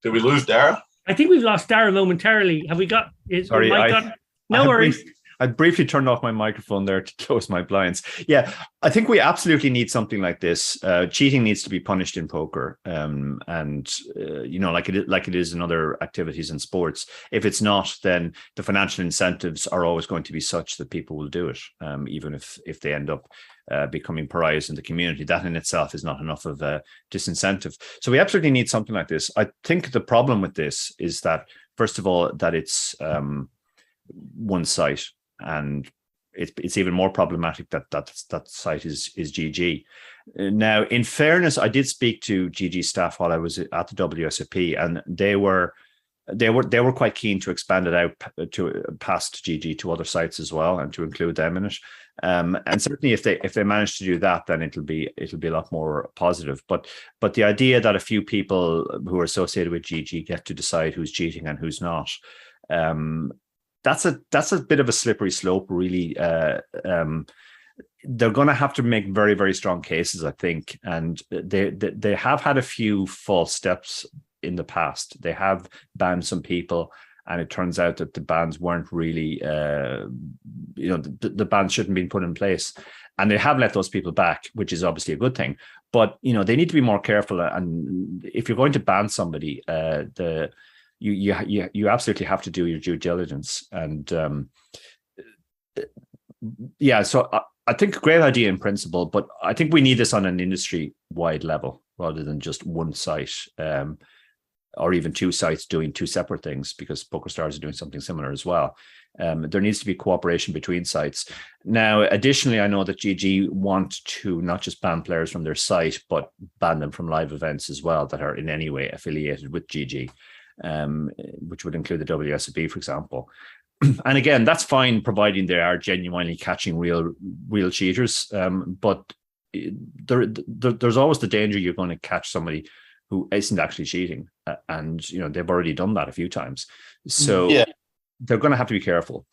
Did we lose Dara? I think we've lost Dara momentarily. Have we got? Sorry, no worries. I briefly turned off my microphone there to close my blinds. Yeah, I think we absolutely need something like this. Cheating needs to be punished in poker, like it is in other activities in sports. If it's not, then the financial incentives are always going to be such that people will do it, even if they end up becoming pariahs in the community. That in itself is not enough of a disincentive. So we absolutely need something like this. I think the problem with this is that, first of all, that it's one site. And it's even more problematic that site is GG. Now, in fairness, I did speak to GG staff while I was at the WSOP, and they were quite keen to expand it out to past GG to other sites as well, and to include them in it. And certainly, if they manage to do that, then it'll be a lot more positive. But the idea that a few people who are associated with GG get to decide who's cheating and who's not. That's a bit of a slippery slope, really. They're going to have to make very, very strong cases, I think, and they have had a few false steps in the past. They have banned some people, and it turns out that the bans weren't really, the bans shouldn't have been put in place, and they have let those people back, which is obviously a good thing. But they need to be more careful, and if you're going to ban somebody, you absolutely have to do your due diligence. And so I think a great idea in principle, but I think we need this on an industry-wide level rather than just one site, or even two sites doing two separate things, because PokerStars are doing something similar as well. There needs to be cooperation between sites. Now, additionally, I know that GG want to not just ban players from their site, but ban them from live events as well that are in any way affiliated with GG. Which would include the WSOP, for example. And again, that's fine, providing they are genuinely catching real cheaters. But there's always the danger you're going to catch somebody who isn't actually cheating, and they've already done that a few times. So they're going to have to be careful.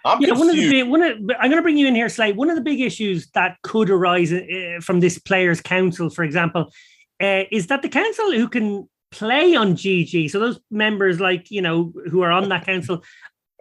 I'm going to bring you in here, Slay. One of the big issues that could arise from this players' council, for example, is that the council who can play on GG, so those members who are on that council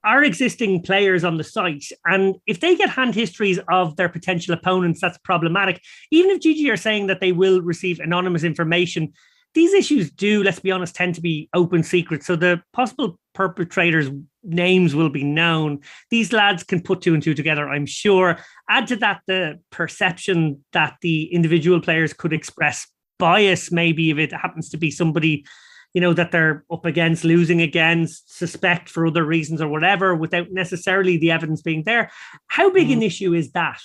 are existing players on the site, and if they get hand histories of their potential opponents, that's problematic. Even if GG are saying that they will receive anonymous information, these issues do, let's be honest, tend to be open secret, so the possible perpetrators' names will be known. These lads can put two and two together, I'm sure. Add to that the perception that the individual players could express bias, maybe if it happens to be somebody that they're up against, losing against, suspect for other reasons or whatever, without necessarily the evidence being there. How big an issue is that?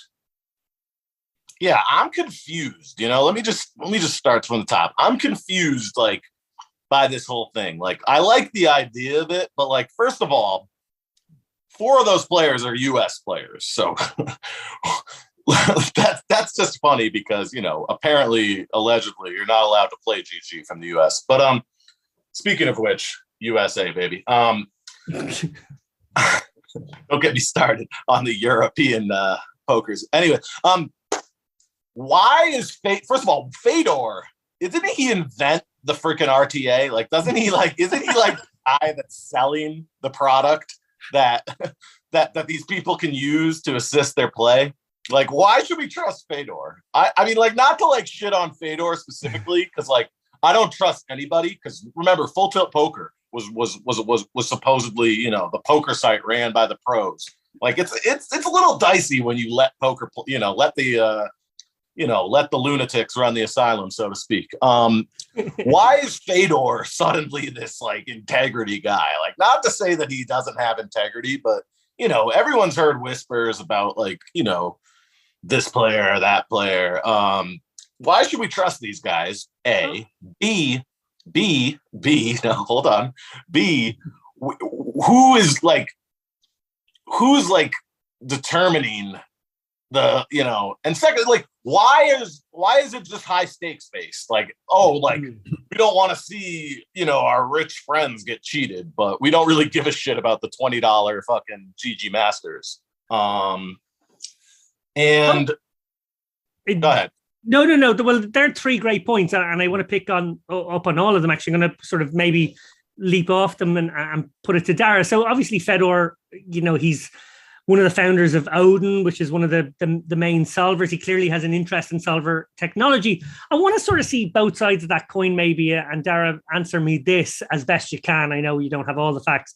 Yeah, I'm confused. Let me just start from the top. I'm confused by this whole thing. I like the idea of it, but first of all, 4 of those players are US players, so that's just funny because apparently, allegedly, you're not allowed to play GG from the US. But speaking of which, USA baby. Don't get me started on the European pokers. Anyway, why is first of all, Fedor? Didn't he invent the freaking RTA? Doesn't he isn't he the guy that's selling the product that these people can use to assist their play? Why should we trust Fedor? I mean, not to shit on Fedor specifically, because I don't trust anybody. Because remember, Full Tilt Poker was supposedly the poker site ran by the pros. It's a little dicey when you let poker let the lunatics run the asylum, so to speak. Why is Fedor suddenly this integrity guy? Not to say that he doesn't have integrity, but everyone's heard whispers about this player or that player. Why should we trust these guys? A. B. No, hold on. B. Who's determining the and second, why is it just high stakes based? We don't want to see our rich friends get cheated, but we don't really give a shit about the $20 fucking GG Masters. And go ahead. No. Well, there are three great points, and I want to pick up on all of them. Actually, I'm going to sort of maybe leap off them and put it to Dara. So obviously Fedor, he's one of the founders of Odin, which is one of the main solvers. He clearly has an interest in solver technology. I want to sort of see both sides of that coin, maybe. And Dara, answer me this as best you can. I know you don't have all the facts.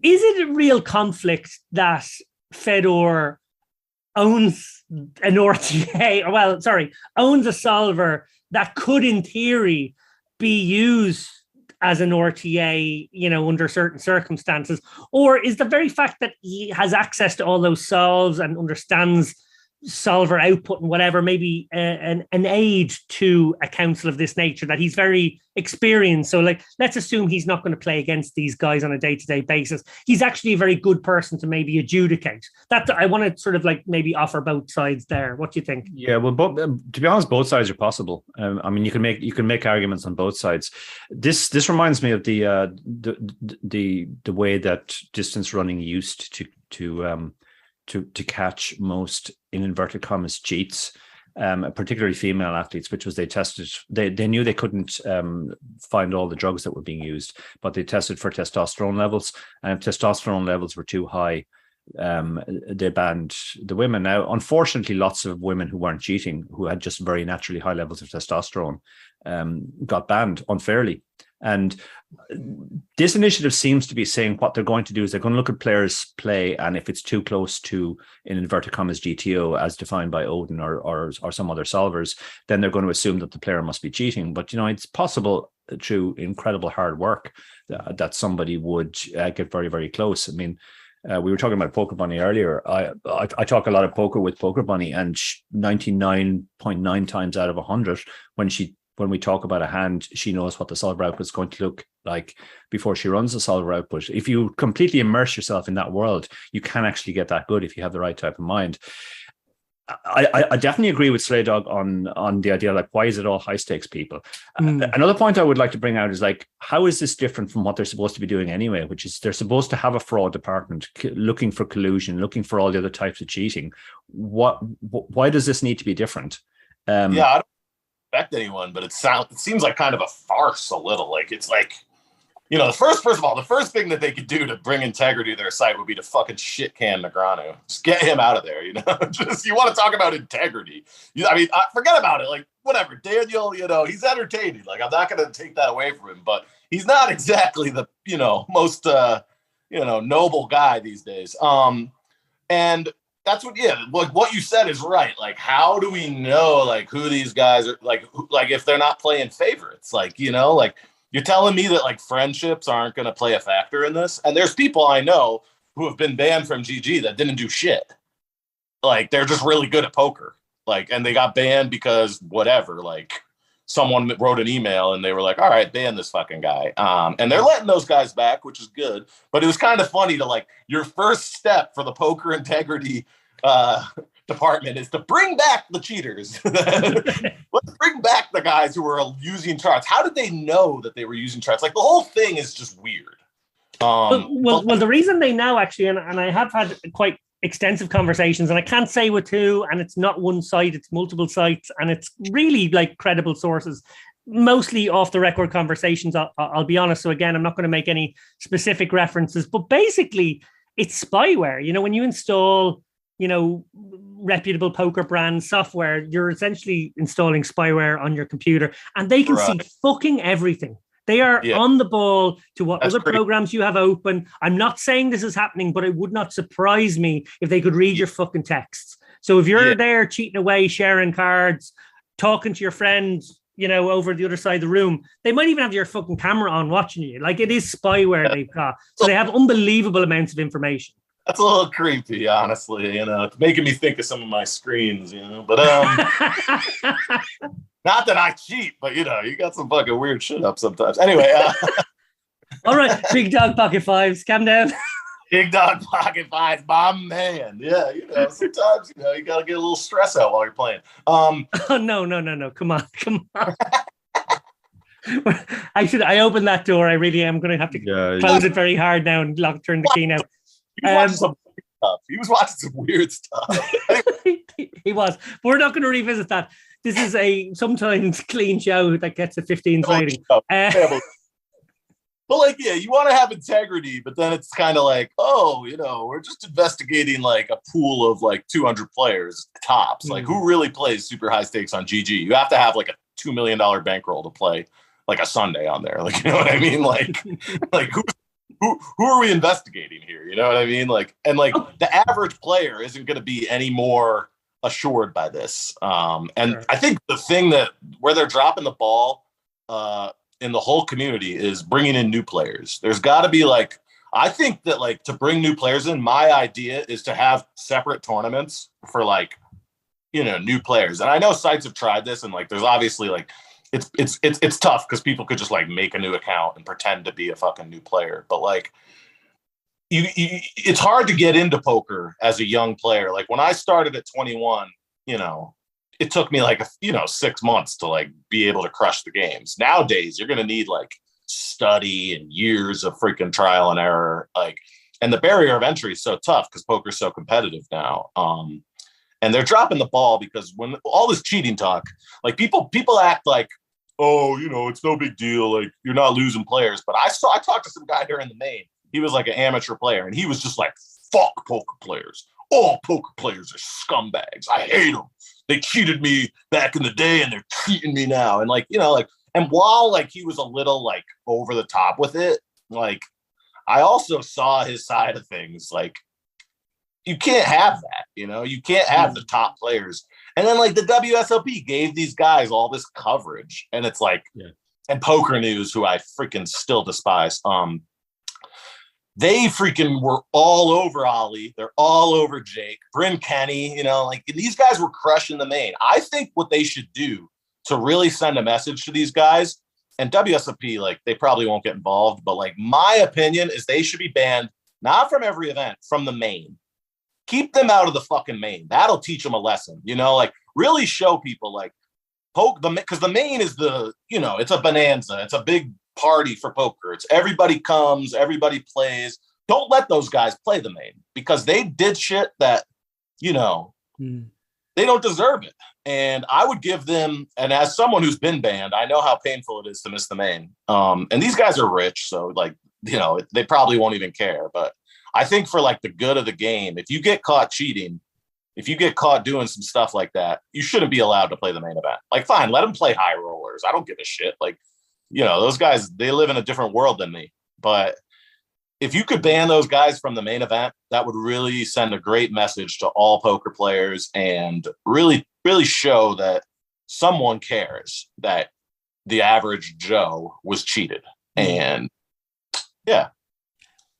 Is it a real conflict that Fedor owns an RTA, owns a solver that could, in theory, be used as an RTA, under certain circumstances? Or is the very fact that he has access to all those solves and understands solver output and whatever, maybe an aid to a council of this nature, that he's very experienced? So let's assume he's not going to play against these guys on a day-to-day basis. He's actually a very good person to maybe adjudicate. That I want to sort of maybe offer both sides there. What do you think? Yeah, well, to be honest, both sides are possible. I mean, you can make arguments on both sides. This reminds me of the way that distance running used to catch most, in inverted commas, cheats, particularly female athletes, which was they knew they couldn't find all the drugs that were being used, but they tested for testosterone levels, and if testosterone levels were too high, they banned the women. Now, unfortunately, lots of women who weren't cheating, who had just very naturally high levels of testosterone, got banned unfairly. And this initiative seems to be saying what they're going to do is they're going to look at players' play, and if it's too close to, in inverted commas, GTO as defined by Odin or some other solvers, then they're going to assume that the player must be cheating. But it's possible through incredible hard work that somebody would get very, very close. I mean, we were talking about Poker Bunny earlier. I talk a lot of poker with Poker Bunny, and 99.9 times out of 100, when we talk about a hand, she knows what the solver output is going to look like before she runs the solver output. If you completely immerse yourself in that world, you can actually get that good if you have the right type of mind. I definitely agree with Slay Dog on the idea, why is it all high stakes people? Another point I would like to bring out is how is this different from what they're supposed to be doing anyway, which is they're supposed to have a fraud department looking for collusion, looking for all the other types of cheating. Why does this need to be different? I don't expect anyone, but it seems like kind of a farce a little. First of all, the first thing that they could do to bring integrity to their site would be to fucking shit can Negreanu. Just get him out of there, Just, you want to talk about integrity. Forget about it. Whatever. Daniel, he's entertaining. I'm not going to take that away from him, but he's not exactly the, most, noble guy these days. And that's what you said is right. How do we know, who these guys are, if they're not playing favorites, you're telling me that friendships aren't going to play a factor in this? And there's people I know who have been banned from GG that didn't do shit. They're just really good at poker. And they got banned because whatever, someone wrote an email and they were all right, ban this fucking guy. And they're letting those guys back, which is good. But it was kind of funny to your first step for the poker integrity department is to bring back the cheaters. Let's bring back the guys who were using charts. How did they know that they were using charts? The whole thing is just weird. Well, the reason they know, actually, and I have had quite extensive conversations, and I can't say with who, and it's not one site, it's multiple sites, and it's really credible sources, mostly off the record conversations, I'll be honest. So again, I'm not going to make any specific references, but basically it's spyware. When you install reputable poker brand software, you're essentially installing spyware on your computer, and they can see fucking everything. They are on the ball to what other programs you have open. I'm not saying this is happening, but it would not surprise me if they could read your fucking texts. So if you're there cheating away, sharing cards, talking to your friends, over the other side of the room, they might even have your fucking camera on watching you. It is spyware they've got. So they have unbelievable amounts of information. That's a little creepy, honestly. It's making me think of some of my screens, But not that I cheat, but you got some fucking weird shit up sometimes. Anyway, all right, big dog pocket fives, calm down. Big dog pocket fives, my man. Yeah, sometimes you gotta get a little stress out while you're playing. Oh, no. Come on. I opened that door. I really am going to have to close it very hard now and turn the key now. You watch some stuff. He was watching some weird stuff. He was. We're not going to revisit that. This is a sometimes clean show that gets a 15 rating. But like, yeah, you want to have integrity, but then it's kind of like, oh, we're just investigating like a pool of like 200 players tops. Like, who really plays super high stakes on GG? You have to have like a $2 million bankroll to play like a Sunday on there. Like, you know what I mean? Like who are we investigating here? You know what I mean? Like, and like the average player isn't going to be any more assured by this. And sure. I think the thing where they're dropping the ball, in the whole community is bringing in new players. There's got to be like, I think that like to bring new players in, my idea is to have separate tournaments for like, new players. And I know sites have tried this and like, there's obviously like, it's tough because people could just like make a new account and pretend to be a fucking new player. But like, it's hard to get into poker as a young player. Like when I started at 21, it took me like 6 months to like be able to crush the games. Nowadays, you're going to need like study and years of freaking trial and error. Like, and the barrier of entry is so tough because poker's so competitive now. And they're dropping the ball because when all this cheating talk, like people act like, oh, it's no big deal. Like you're not losing players. But I talked to some guy during the main. He was like an amateur player and he was just like, fuck poker players. All poker players are scumbags. I hate them. They cheated me back in the day and they're cheating me now. And like, and while like he was a little like over the top with it, like I also saw his side of things. Like you can't have that, you can't have the top players. And then like the WSOP gave these guys all this coverage and it's like, and Poker News, who I freaking still despise, they freaking were all over Ollie. They're all over Jake, Bryn Kenny, like these guys were crushing the main. I think what they should do to really send a message to these guys, and WSOP, like they probably won't get involved, but like my opinion is they should be banned, not from every event, from the main. Keep them out of the fucking main. That'll teach them a lesson, like really show people like because the main is it's a bonanza. It's a big party for poker. It's everybody comes, everybody plays. Don't let those guys play the main because they did shit that, they don't deserve it. And I would give them, and as someone who's been banned, I know how painful it is to miss the main. And these guys are rich, so like, they probably won't even care. But I think for like the good of the game, if you get caught cheating, if you get caught doing some stuff like that, you shouldn't be allowed to play the main event. Like, fine, let them play high rollers. I don't give a shit. Like, those guys, they live in a different world than me. But if you could ban those guys from the main event, that would really send a great message to all poker players and really, really show that someone cares that the average Joe was cheated. And yeah,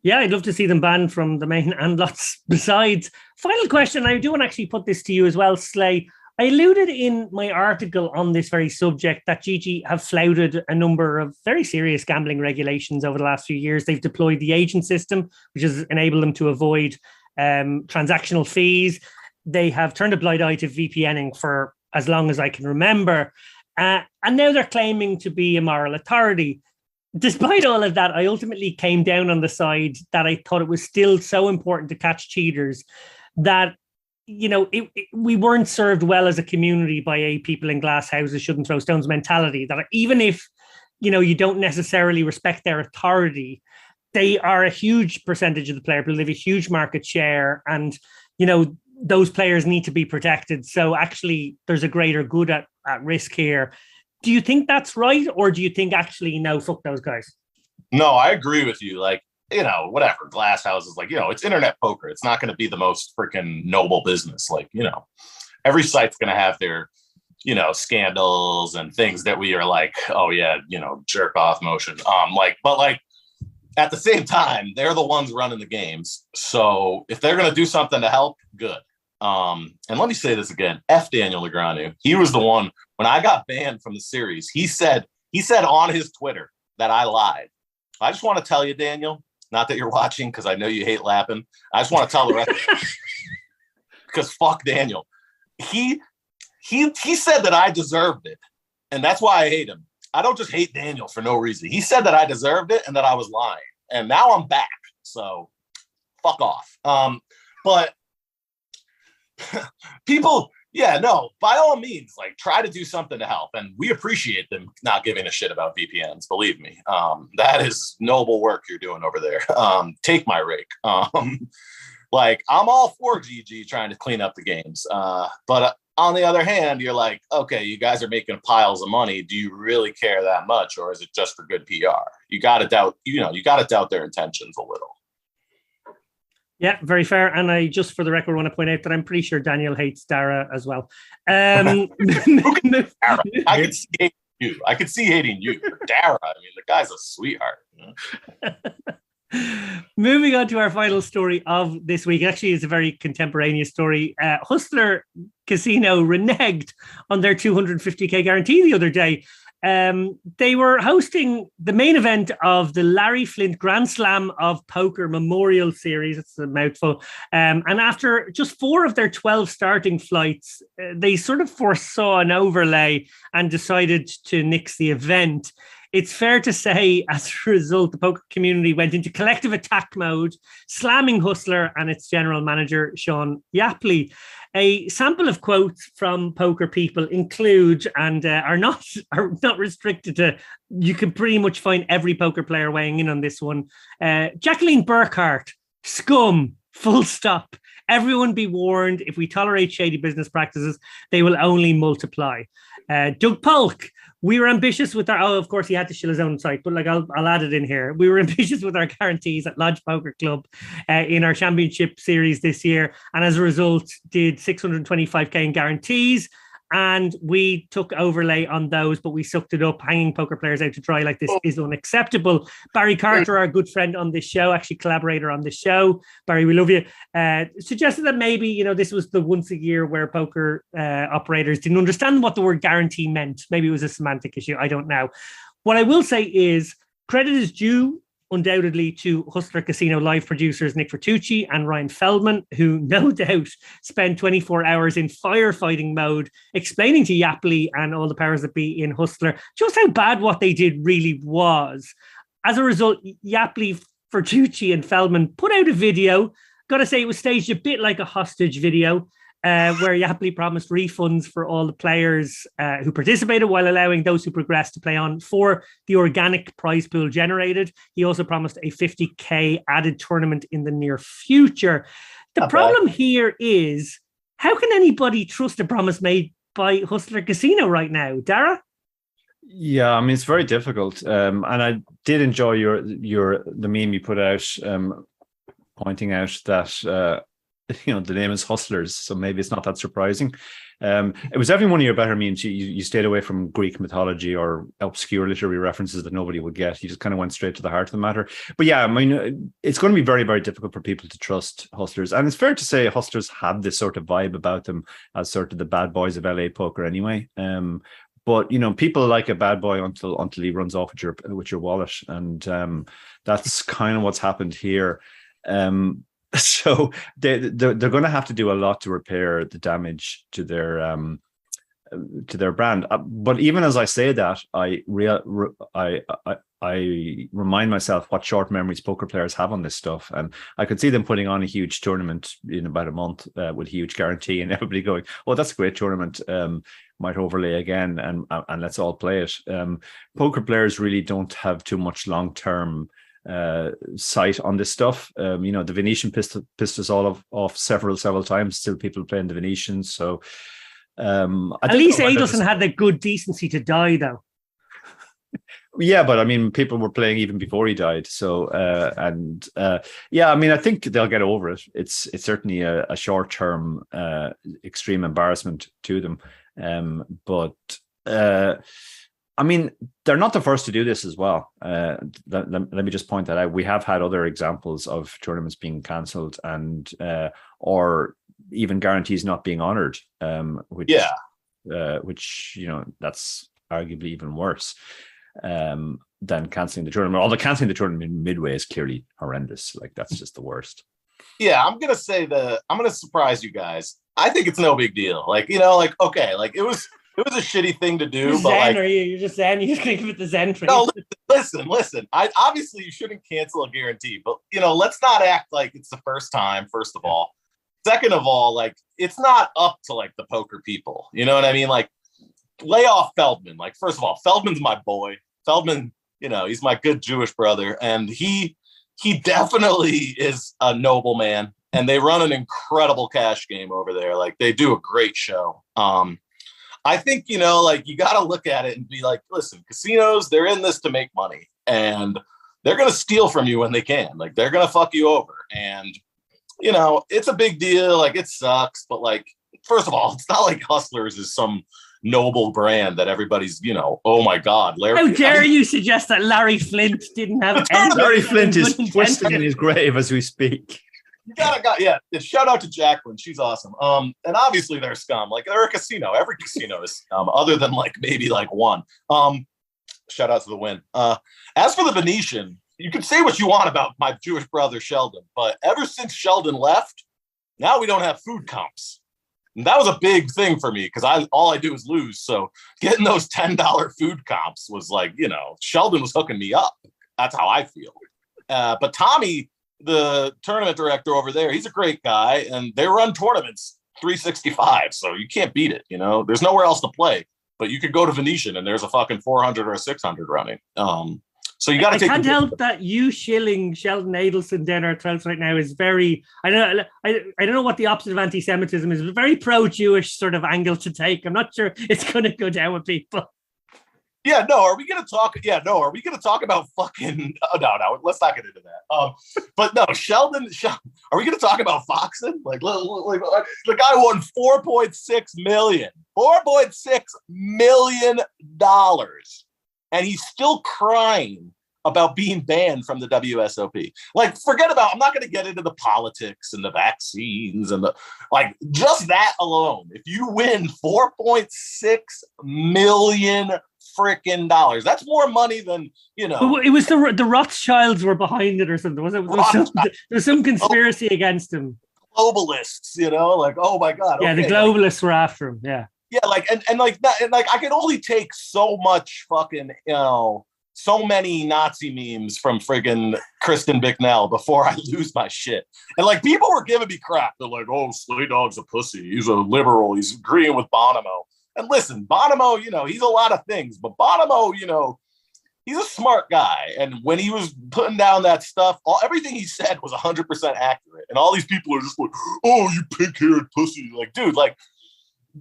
I'd love to see them banned from the main and lots besides. Final question. I do want to actually put this to you as well, Slay. I alluded in my article on this very subject that GG have flouted a number of very serious gambling regulations over the last few years. They've deployed the agent system, which has enabled them to avoid transactional fees. They have turned a blind eye to VPNing for as long as I can remember. And now they're claiming to be a moral authority. Despite all of that, I ultimately came down on the side that I thought it was still so important to catch cheaters that we weren't served well as a community by a people in glass houses shouldn't throw stones mentality, that even if, you don't necessarily respect their authority, they are a huge percentage of the player pool. They have a huge market share and, those players need to be protected. So actually there's a greater good at risk here. Do you think that's right? Or do you think actually, no, fuck those guys? No, I agree with you. Like, whatever, glass houses, like, it's internet poker. It's not going to be the most freaking noble business. Like, every site's going to have their, scandals and things that we are like, oh yeah, jerk off motion. But at the same time, they're the ones running the games. So if they're going to do something to help, good. And let me say this again, F Daniel Negreanu. He was the one, when I got banned from the series, he said on his Twitter that I lied. I just want to tell you, Daniel, not that you're watching, because I know you hate lapping. I just want to tell the rest because fuck Daniel. He said that I deserved it, and that's why I hate him. I don't just hate Daniel for no reason. He said that I deserved it and that I was lying, and now I'm back. So fuck off. But people, yeah, no, by all means, like try to do something to help. And we appreciate them not giving a shit about VPNs. Believe me. That is noble work you're doing over there. Take my rake. Like I'm all for GG trying to clean up the games. But on the other hand, you're like, okay, you guys are making piles of money. Do you really care that much? Or is it just for good PR? You got to doubt, you got to doubt their intentions a little. Yeah, very fair. And I just, for the record, want to point out that I'm pretty sure Daniel hates Dara as well. I could see hating you. I could see hating you. Dara, I mean, the guy's a sweetheart. Moving on to our final story of this week. Actually, it's a very contemporaneous story. Hustler Casino reneged on their 250k guarantee the other day. They were hosting the main event of the Larry Flint Grand Slam of Poker Memorial Series. It's a mouthful. And after just 4 of their 12 starting flights, they sort of foresaw an overlay and decided to nix the event. It's fair to say, as a result, the poker community went into collective attack mode, slamming Hustler and its general manager, Sean Yapley. A sample of quotes from poker people include, and are not restricted to, you can pretty much find every poker player weighing in on this one. Jacqueline Burkhart, scum, full stop. Everyone be warned, if we tolerate shady business practices, they will only multiply. Doug Polk, we were ambitious with our, of course he had to shill his own site, but like I'll add it in here. We were ambitious with our guarantees at Lodge Poker Club in our championship series this year. And as a result, did 625k in guarantees. And we took overlay on those, but we sucked it up. Hanging poker players out to dry like this is unacceptable. Barry Carter, our good friend on this show, actually collaborator on the show. Barry, we love you. Suggested that maybe, this was the once a year where poker operators didn't understand what the word guarantee meant. Maybe it was a semantic issue. I don't know. What I will say is credit is due undoubtedly to Hustler Casino live producers Nick Fertucci and Ryan Feldman, who no doubt spent 24 hours in firefighting mode explaining to Yapley and all the powers that be in Hustler just how bad what they did really was. As a result, Yapley, Fertucci and Feldman put out a video. Got to say, it was staged a bit like a hostage video, where Yapley promised refunds for all the players who participated while allowing those who progressed to play on for the organic prize pool generated. He also promised a 50k added tournament in the near future. The problem here is, how can anybody trust a promise made by Hustler Casino right now? Dara? Yeah, I mean, it's very difficult. And I did enjoy the meme you put out, pointing out that the name is Hustlers, so maybe it's not that surprising. It was every one of your better memes. You stayed away from Greek mythology or obscure literary references that nobody would get. You just kind of went straight to the heart of the matter. But yeah, I mean, it's going to be very, very difficult for people to trust Hustlers. And it's fair to say Hustlers have this sort of vibe about them as sort of the bad boys of LA poker anyway. But people like a bad boy until he runs off with your wallet, and that's kind of what's happened here. So they're going to have to do a lot to repair the damage to their brand. But even as I say that, I remind myself what short memories poker players have on this stuff, and I could see them putting on a huge tournament in about a month with huge guarantee, and everybody going, "Oh, that's a great tournament." Might overlay again, and let's all play it. Poker players really don't have too much long-term sight on this stuff. The Venetian pissed us all off several times. Still people playing the Venetians. So at least Adelson had the good decency to die, though. Yeah, but I mean, people were playing even before he died. So yeah, I mean, I think they'll get over it. It's certainly a short-term extreme embarrassment to them. But I mean, they're not the first to do this as well. Let me just point that out. We have had other examples of tournaments being cancelled and or even guarantees not being honoured, which that's arguably even worse than cancelling the tournament. Although cancelling the tournament midway is clearly horrendous. Like, that's just the worst. Yeah, I'm gonna surprise you guys. I think it's no big deal. Okay, it was a shitty thing to do. You're but zen, are you? You're just zen. You're just gonna give it the zen treatment. No, listen. Obviously you shouldn't cancel a guarantee, but let's not act like it's the first time. First of all, Second of all, like, it's not up to like the poker people. You know what I mean? Like, lay off Feldman. Like, first of all, Feldman's my boy. Feldman, he's my good Jewish brother, and he definitely is a noble man. And they run an incredible cash game over there. Like, they do a great show. I think, like, you got to look at it and be like, listen, casinos, they're in this to make money, and they're going to steal from you when they can. Like, they're going to fuck you over. And, it's a big deal. Like, it sucks. But, like, first of all, it's not like Hustlers is some noble brand that everybody's, oh my God. How dare you suggest that Larry Flint didn't have Larry Flint is twisting in his grave as we speak. You shout out to Jacqueline. She's awesome. And obviously they're scum. Like, they're a casino. Every casino is scum, other than like maybe like one. Shout out to the Win. As for the Venetian, you can say what you want about my Jewish brother Sheldon, but ever since Sheldon left, now we don't have food comps. And that was a big thing for me because all I do is lose. So getting those $10 food comps was like, Sheldon was hooking me up. That's how I feel. But Tommy, the tournament director over there, he's a great guy, and they run tournaments 365, so you can't beat it. There's nowhere else to play, but you could go to Venetian and there's a fucking 400 or a 600 running. So you got to take. I can't help that you shilling Sheldon Adelson down our throats right now is very. I don't know what the opposite of anti-Semitism is, but very pro-Jewish sort of angle to take. I'm not sure it's going to go down with people. Yeah, no. Are we going to talk? Yeah, no. Are we going to talk about fucking? Oh, no. Let's not get into that. But no, Sheldon. Are we going to talk about Foxen? Like the guy won $4.6 million dollars, and he's still crying about being banned from the WSOP. Like, forget about. I'm not going to get into the politics and the vaccines and just that alone. If you win $4.6 million freaking dollars. That's more money than, It was the Rothschilds were behind it or something. There's some conspiracy against him. Globalists, like, oh my God. Yeah, okay, the globalists were after him. Yeah. Yeah, I can only take so much fucking, so many Nazi memes from friggin' Kristen Bicknell before I lose my shit. And like, people were giving me crap. They're like, oh, Slay Dog's a pussy. He's a liberal. He's agreeing with Bonomo. And listen, Bonomo, he's a lot of things, but Bonomo, he's a smart guy. And when he was putting down that stuff, everything he said was 100% accurate. And all these people are just like, oh, you pink-haired pussy. Like, dude, like,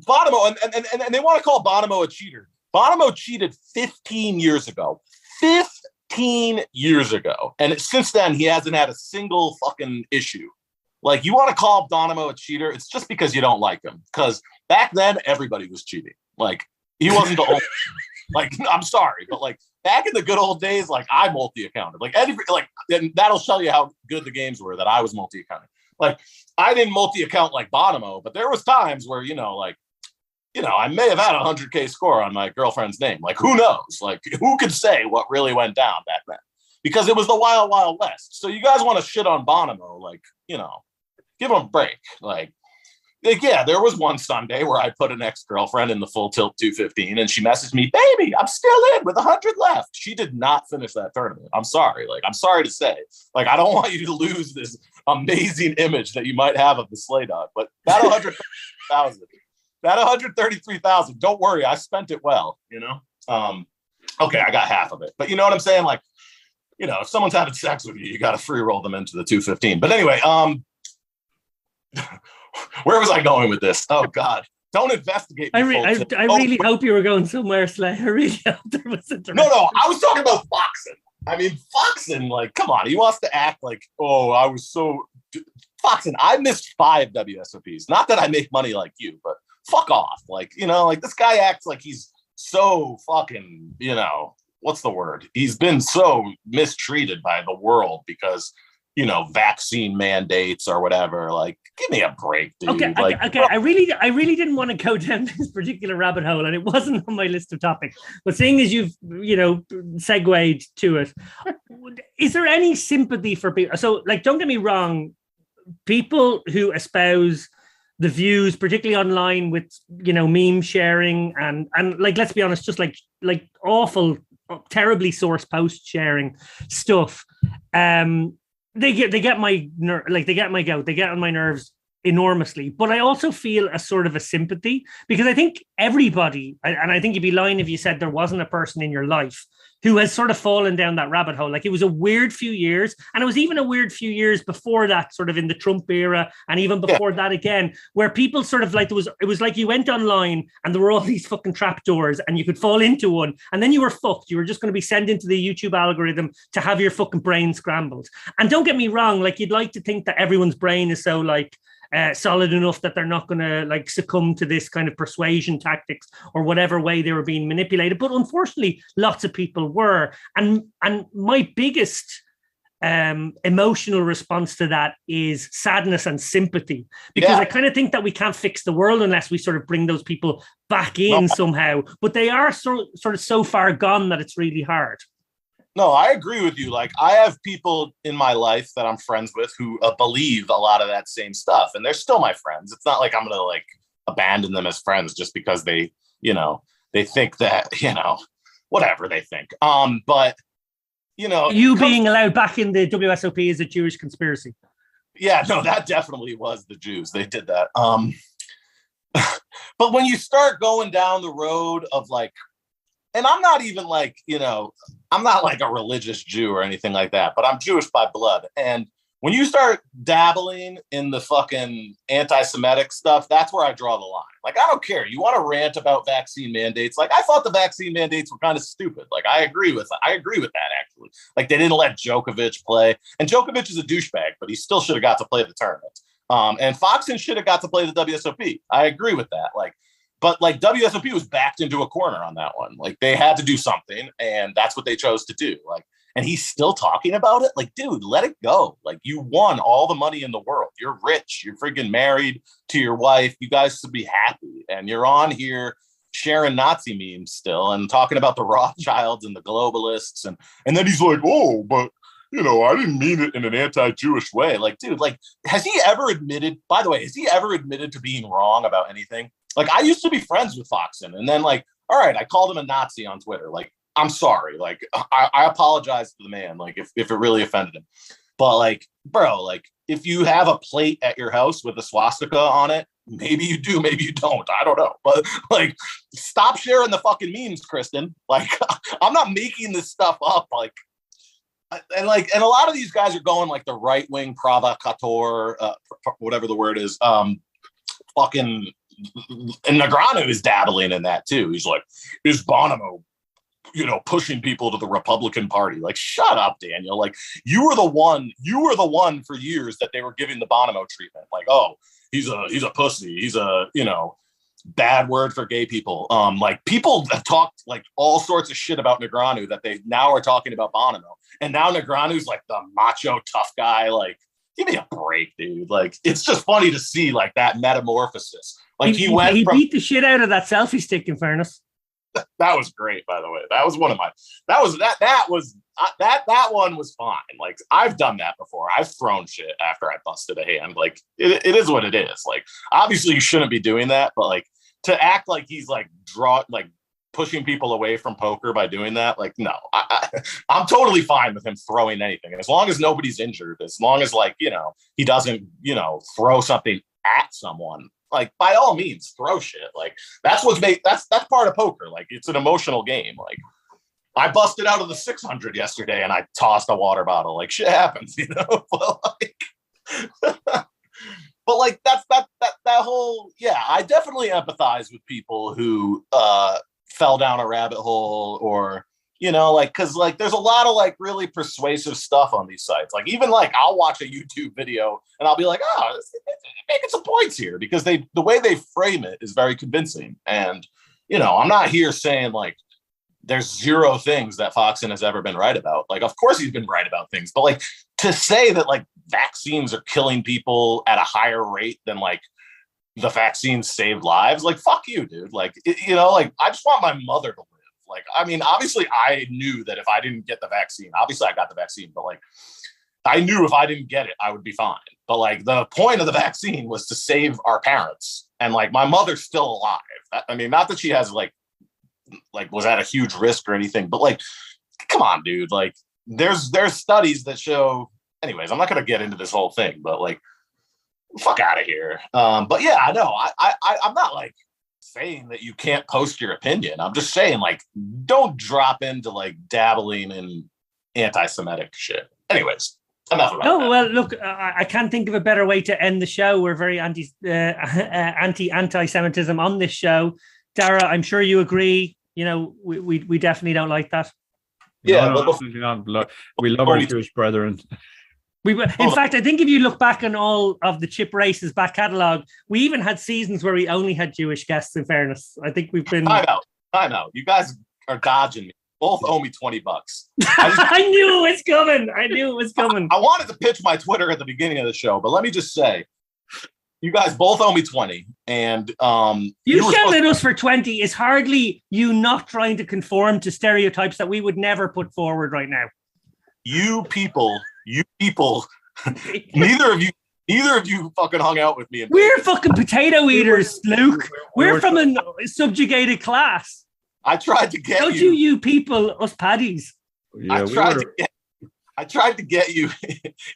Bonomo, and they want to call Bonomo a cheater. Bonomo cheated 15 years ago. 15 years ago. And since then, he hasn't had a single fucking issue. Like, you want to call Bonomo a cheater, it's just because you don't like him. Because back then, everybody was cheating. Like, he wasn't the only. Like, I'm sorry, but like back in the good old days, like, I multi-accounted. And that'll show you how good the games were that I was multi-accounting. Like, I didn't multi-account like Bonomo, but there was times where, I may have had a 100K score on my girlfriend's name. Like, who knows? Like, who could say what really went down back then? Because it was the Wild Wild West. So you guys want to shit on Bonomo, like, give him a break. Like, yeah, there was one Sunday where I put an ex-girlfriend in the full tilt 215, and she messaged me, baby, I'm still in with 100 left. She did not finish that tournament. I'm sorry. Like, I'm sorry to say. Like, I don't want you to lose this amazing image that you might have of the Slay Dog. But that 133,000, don't worry, I spent it well, Okay, I got half of it. But you know what I'm saying? Like, if someone's having sex with you, you got to free roll them into the 215. But anyway, where was I going with this? Oh God, don't investigate. I really hope you were going somewhere, Slay. I really hope there was a No, I was talking about Foxen. I mean, Foxen, like, come on, he wants to act like, oh, I was so Foxen. I missed 5 WSOPs. Not that I make money like you, but fuck off. Like, like this guy acts like he's so fucking, what's the word? He's been so mistreated by the world because, vaccine mandates or whatever. Like, give me a break, dude. Okay. I really didn't want to go down this particular rabbit hole, and it wasn't on my list of topics. But seeing as you've, segued to it, is there any sympathy for people? So, like, don't get me wrong, people who espouse the views, particularly online with, meme sharing and like, let's be honest, just like awful, terribly sourced post sharing stuff. They get my goat. They get on my nerves enormously, but I also feel a sort of a sympathy, because I think everybody, and I think you'd be lying if you said there wasn't a person in your life who has sort of fallen down that rabbit hole. Like, it was a weird few years, and it was even a weird few years before that, sort of in the Trump era, and even before that again, where people sort of like, it was like you went online and there were all these fucking trapdoors and you could fall into one and then you were fucked. You were just going to be sent into the YouTube algorithm to have your fucking brain scrambled. And don't get me wrong, like, you'd like to think that everyone's brain is so like solid enough that they're not going to like succumb to this kind of persuasion tactics or whatever way they were being manipulated. But unfortunately, lots of people were. And my biggest emotional response to that is sadness and sympathy, because I kind of think that we can't fix the world unless we sort of bring those people back in somehow. But they are sort of so far gone that it's really hard. No, I agree with you. Like, I have people in my life that I'm friends with who believe a lot of that same stuff, and they're still my friends. It's not like I'm going to like abandon them as friends just because they, they think that, whatever they think. But, being allowed back in the WSOP is a Jewish conspiracy. Yeah, no, that definitely was the Jews. They did that. But when you start going down the road of like, and I'm not even like, I'm not like a religious Jew or anything like that, but I'm Jewish by blood. And when you start dabbling in the fucking anti-Semitic stuff, that's where I draw the line. Like, I don't care. You want to rant about vaccine mandates? Like, I thought the vaccine mandates were kind of stupid. Like, I agree with that. Actually. Like, they didn't let Djokovic play, and Djokovic is a douchebag, but he still should have got to play the tournament. And Foxen should have got to play the WSOP. I agree with that. But WSOP was backed into a corner on that one. Like, they had to do something, and that's what they chose to do. Like, and he's still talking about it. Like, dude, let it go. Like, you won all the money in the world. You're rich. You're freaking married to your wife. You guys should be happy. And you're on here sharing Nazi memes still and talking about the Rothschilds and the globalists. And then he's like, oh, but I didn't mean it in an anti-Jewish way. Like, dude, like, has he ever admitted to being wrong about anything? Like, I used to be friends with Foxen, and then like, all right, I called him a Nazi on Twitter. Like, I'm sorry. Like, I apologize to the man. Like, if it really offended him, but like, bro, like, if you have a plate at your house with a swastika on it, maybe you do, maybe you don't. I don't know. But like, stop sharing the fucking memes, Kristen. Like, I'm not making this stuff up. Like, and a lot of these guys are going like the right wing provocateur, whatever the word is. Fucking. And Negreanu is dabbling in that too. He's like, is Bonomo, pushing people to the Republican Party? Like, shut up, Daniel. Like, you were the one for years that they were giving the Bonomo treatment. Like, oh, he's a pussy. He's a, bad word for gay people. Like, people have talked like all sorts of shit about Negreanu that they now are talking about Bonomo. And now Negreanu's like the macho tough guy. Like, give me a break, dude. Like, it's just funny to see like that metamorphosis. Like, he beat the shit out of that selfie stick, in fairness. That was great, by the way. That was one of my, that one was fine. Like, I've done that before. I've thrown shit after I busted a hand. Like, it is what it is. Like, obviously you shouldn't be doing that, but like, to act like he's like pushing people away from poker by doing that. Like, no, I'm totally fine with him throwing anything. As long as nobody's injured, as long as like, he doesn't, throw something at someone. Like, by all means, throw shit. Like, that's part of poker. Like, it's an emotional game. Like, I busted out of the 600 yesterday and I tossed a water bottle. Like, shit happens, but like, that's that whole, I definitely empathize with people who fell down a rabbit hole, or like, because like there's a lot of like really persuasive stuff on these sites. Like, even like I'll watch a YouTube video and I'll be like, oh, it's making some points here, because the way they frame it is very convincing. And I'm not here saying like there's zero things that Foxen has ever been right about. Like, of course he's been right about things, but like, to say that like vaccines are killing people at a higher rate than like the vaccines saved lives, like, fuck you, dude. Like, like, I just want my mother to live. Like, I mean, obviously I knew that if I didn't get the vaccine, obviously I got the vaccine, but like, I knew if I didn't get it, I would be fine. But like, the point of the vaccine was to save our parents. And like, my mother's still alive. I mean, not that she has like was at a huge risk or anything, but like, come on, dude. Like, there's studies that show, anyways, I'm not going to get into this whole thing, but like, fuck out of here. But yeah, I know. I'm not like saying that you can't post your opinion. I'm just saying, like, don't drop into like dabbling in anti-Semitic shit. Anyways, enough about that. Well, look, I can't think of a better way to end the show. We're very anti-Semitism on this show. Dara, I'm sure you agree. You know, we definitely don't like that. Yeah, no, absolutely not. We love our Jewish brethren. In fact, I think if you look back on all of the Chip Race's back catalogue, we even had seasons where we only had Jewish guests, in fairness. I think we've been... Time out. You guys are dodging me. Both owe me $20. I knew it was coming. I wanted to pitch my Twitter at the beginning of the show, but let me just say, you guys both owe me 20. And you shouting at us for 20 is hardly you not trying to conform to stereotypes that we would never put forward right now. You people, neither of you fucking hung out with me. We're fucking potato eaters, Luke. We're from a subjugated class. I tried to get you people, us paddies. Yeah, I tried to get you.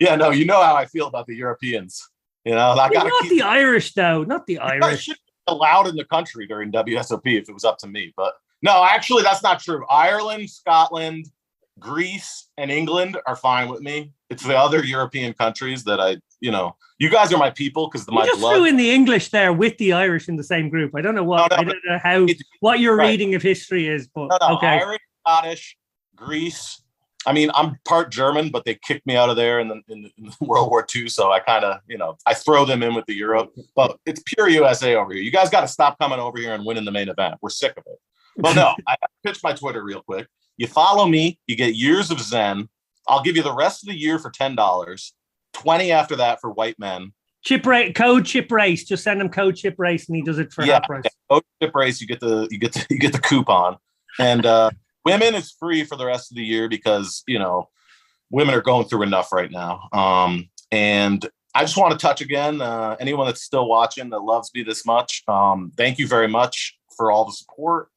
Yeah, no, you know how I feel about the Europeans. You know, I got not the Irish though. Not the Irish. Should be allowed in the country during WSOP if it was up to me. But no, actually, that's not true. Ireland, Scotland, Greece, and England are fine with me. It's the other European countries that you guys are my people because my just blood. Threw in the English there with the Irish in the same group. I don't know what. I don't know what your reading of history is, but okay. Irish, Scottish, Greece. I mean, I'm part German, but they kicked me out of there in World War II. So I kind of, I throw them in with the Europe. But it's pure USA over here. You guys got to stop coming over here and winning the main event. We're sick of it. But no, I pitched my Twitter real quick. You follow me, you get years of Zen. I'll give you the rest of the year for $10, 20 after that for white men. Code Chip Race. Just send him code Chip Race, and he does it for half price. Code Chip Race. You get the coupon, and women is free for the rest of the year because women are going through enough right now. And I just want to touch again. Anyone that's still watching that loves me this much, thank you very much for all the support.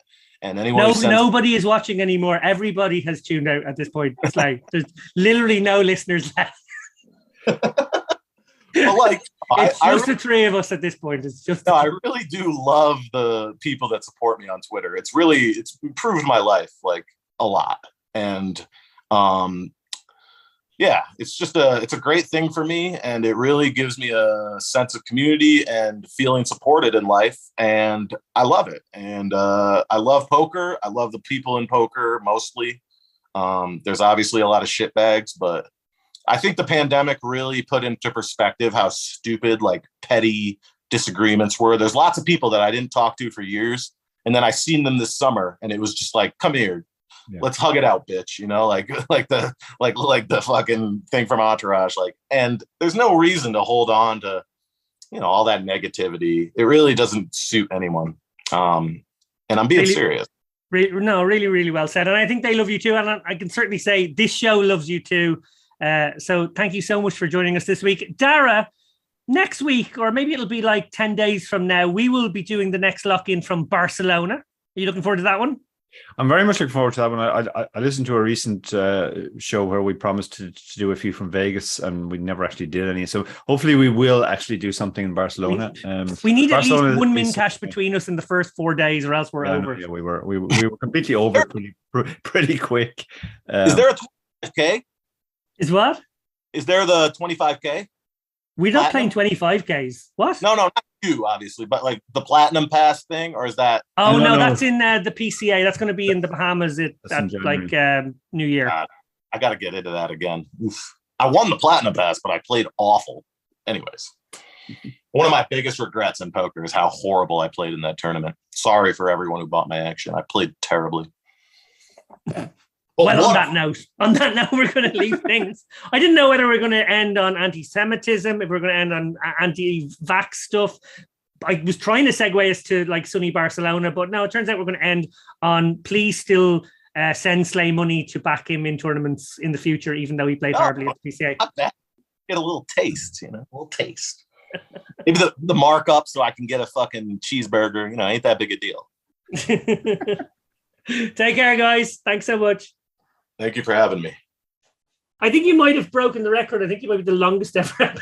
And anyone nobody is watching anymore. Everybody has tuned out at this point. It's like there's literally no listeners left. Well, it's just the three of us at this point. It's just I really do love the people that support me on Twitter. It's improved my life like a lot. And it's a great thing for me, and it really gives me a sense of community and feeling supported in life, and I love it. And I love poker. I love the people in poker mostly. There's obviously a lot of shitbags, but I think the pandemic really put into perspective how stupid, like, petty disagreements were. There's lots of people that I didn't talk to for years, and then I seen them this summer, and it was just like, come here. Yeah. Let's hug it out, bitch. Like the fucking thing from Entourage. Like, and there's no reason to hold on to, all that negativity. It really doesn't suit anyone. And I'm being serious. Really, really well said. And I think they love you too. And I can certainly say this show loves you too. So thank you so much for joining us this week. Dara, next week, or maybe it'll be like 10 days from now, we will be doing the next lock-in from Barcelona. Are you looking forward to that one? I'm very much looking forward to that one. I listened to a recent show where we promised to do a few from Vegas, and we never actually did any. So hopefully we will actually do something in Barcelona. We need Barcelona at least one min cash between us in the first 4 days, or else we're over. Yeah, we were completely over pretty quick. Is there a 25K? Is what? Is there the 25K? We're not playing 25Ks. What? No, not you, obviously, but like the Platinum Pass thing, or is that? Oh, no, that's in the PCA. That's going to be in the Bahamas at like New Year. God, I got to get into that again. Oof. I won the Platinum Pass, but I played awful. Anyways, one of my biggest regrets in poker is how horrible I played in that tournament. Sorry for everyone who bought my action. I played terribly. Well, on that note, we're going to leave things. I didn't know whether we're going to end on anti-Semitism, if we're going to end on anti-vax stuff. I was trying to segue us to like sunny Barcelona, but no, it turns out we're going to end on please still send Slay money to back him in tournaments in the future, even though he played horribly at the PCA. Not bad. Get a little taste, a little taste. Maybe the markup so I can get a fucking cheeseburger, ain't that big a deal. Take care, guys. Thanks so much. Thank you for having me. I think you might have broken the record. I think you might be the longest ever episode.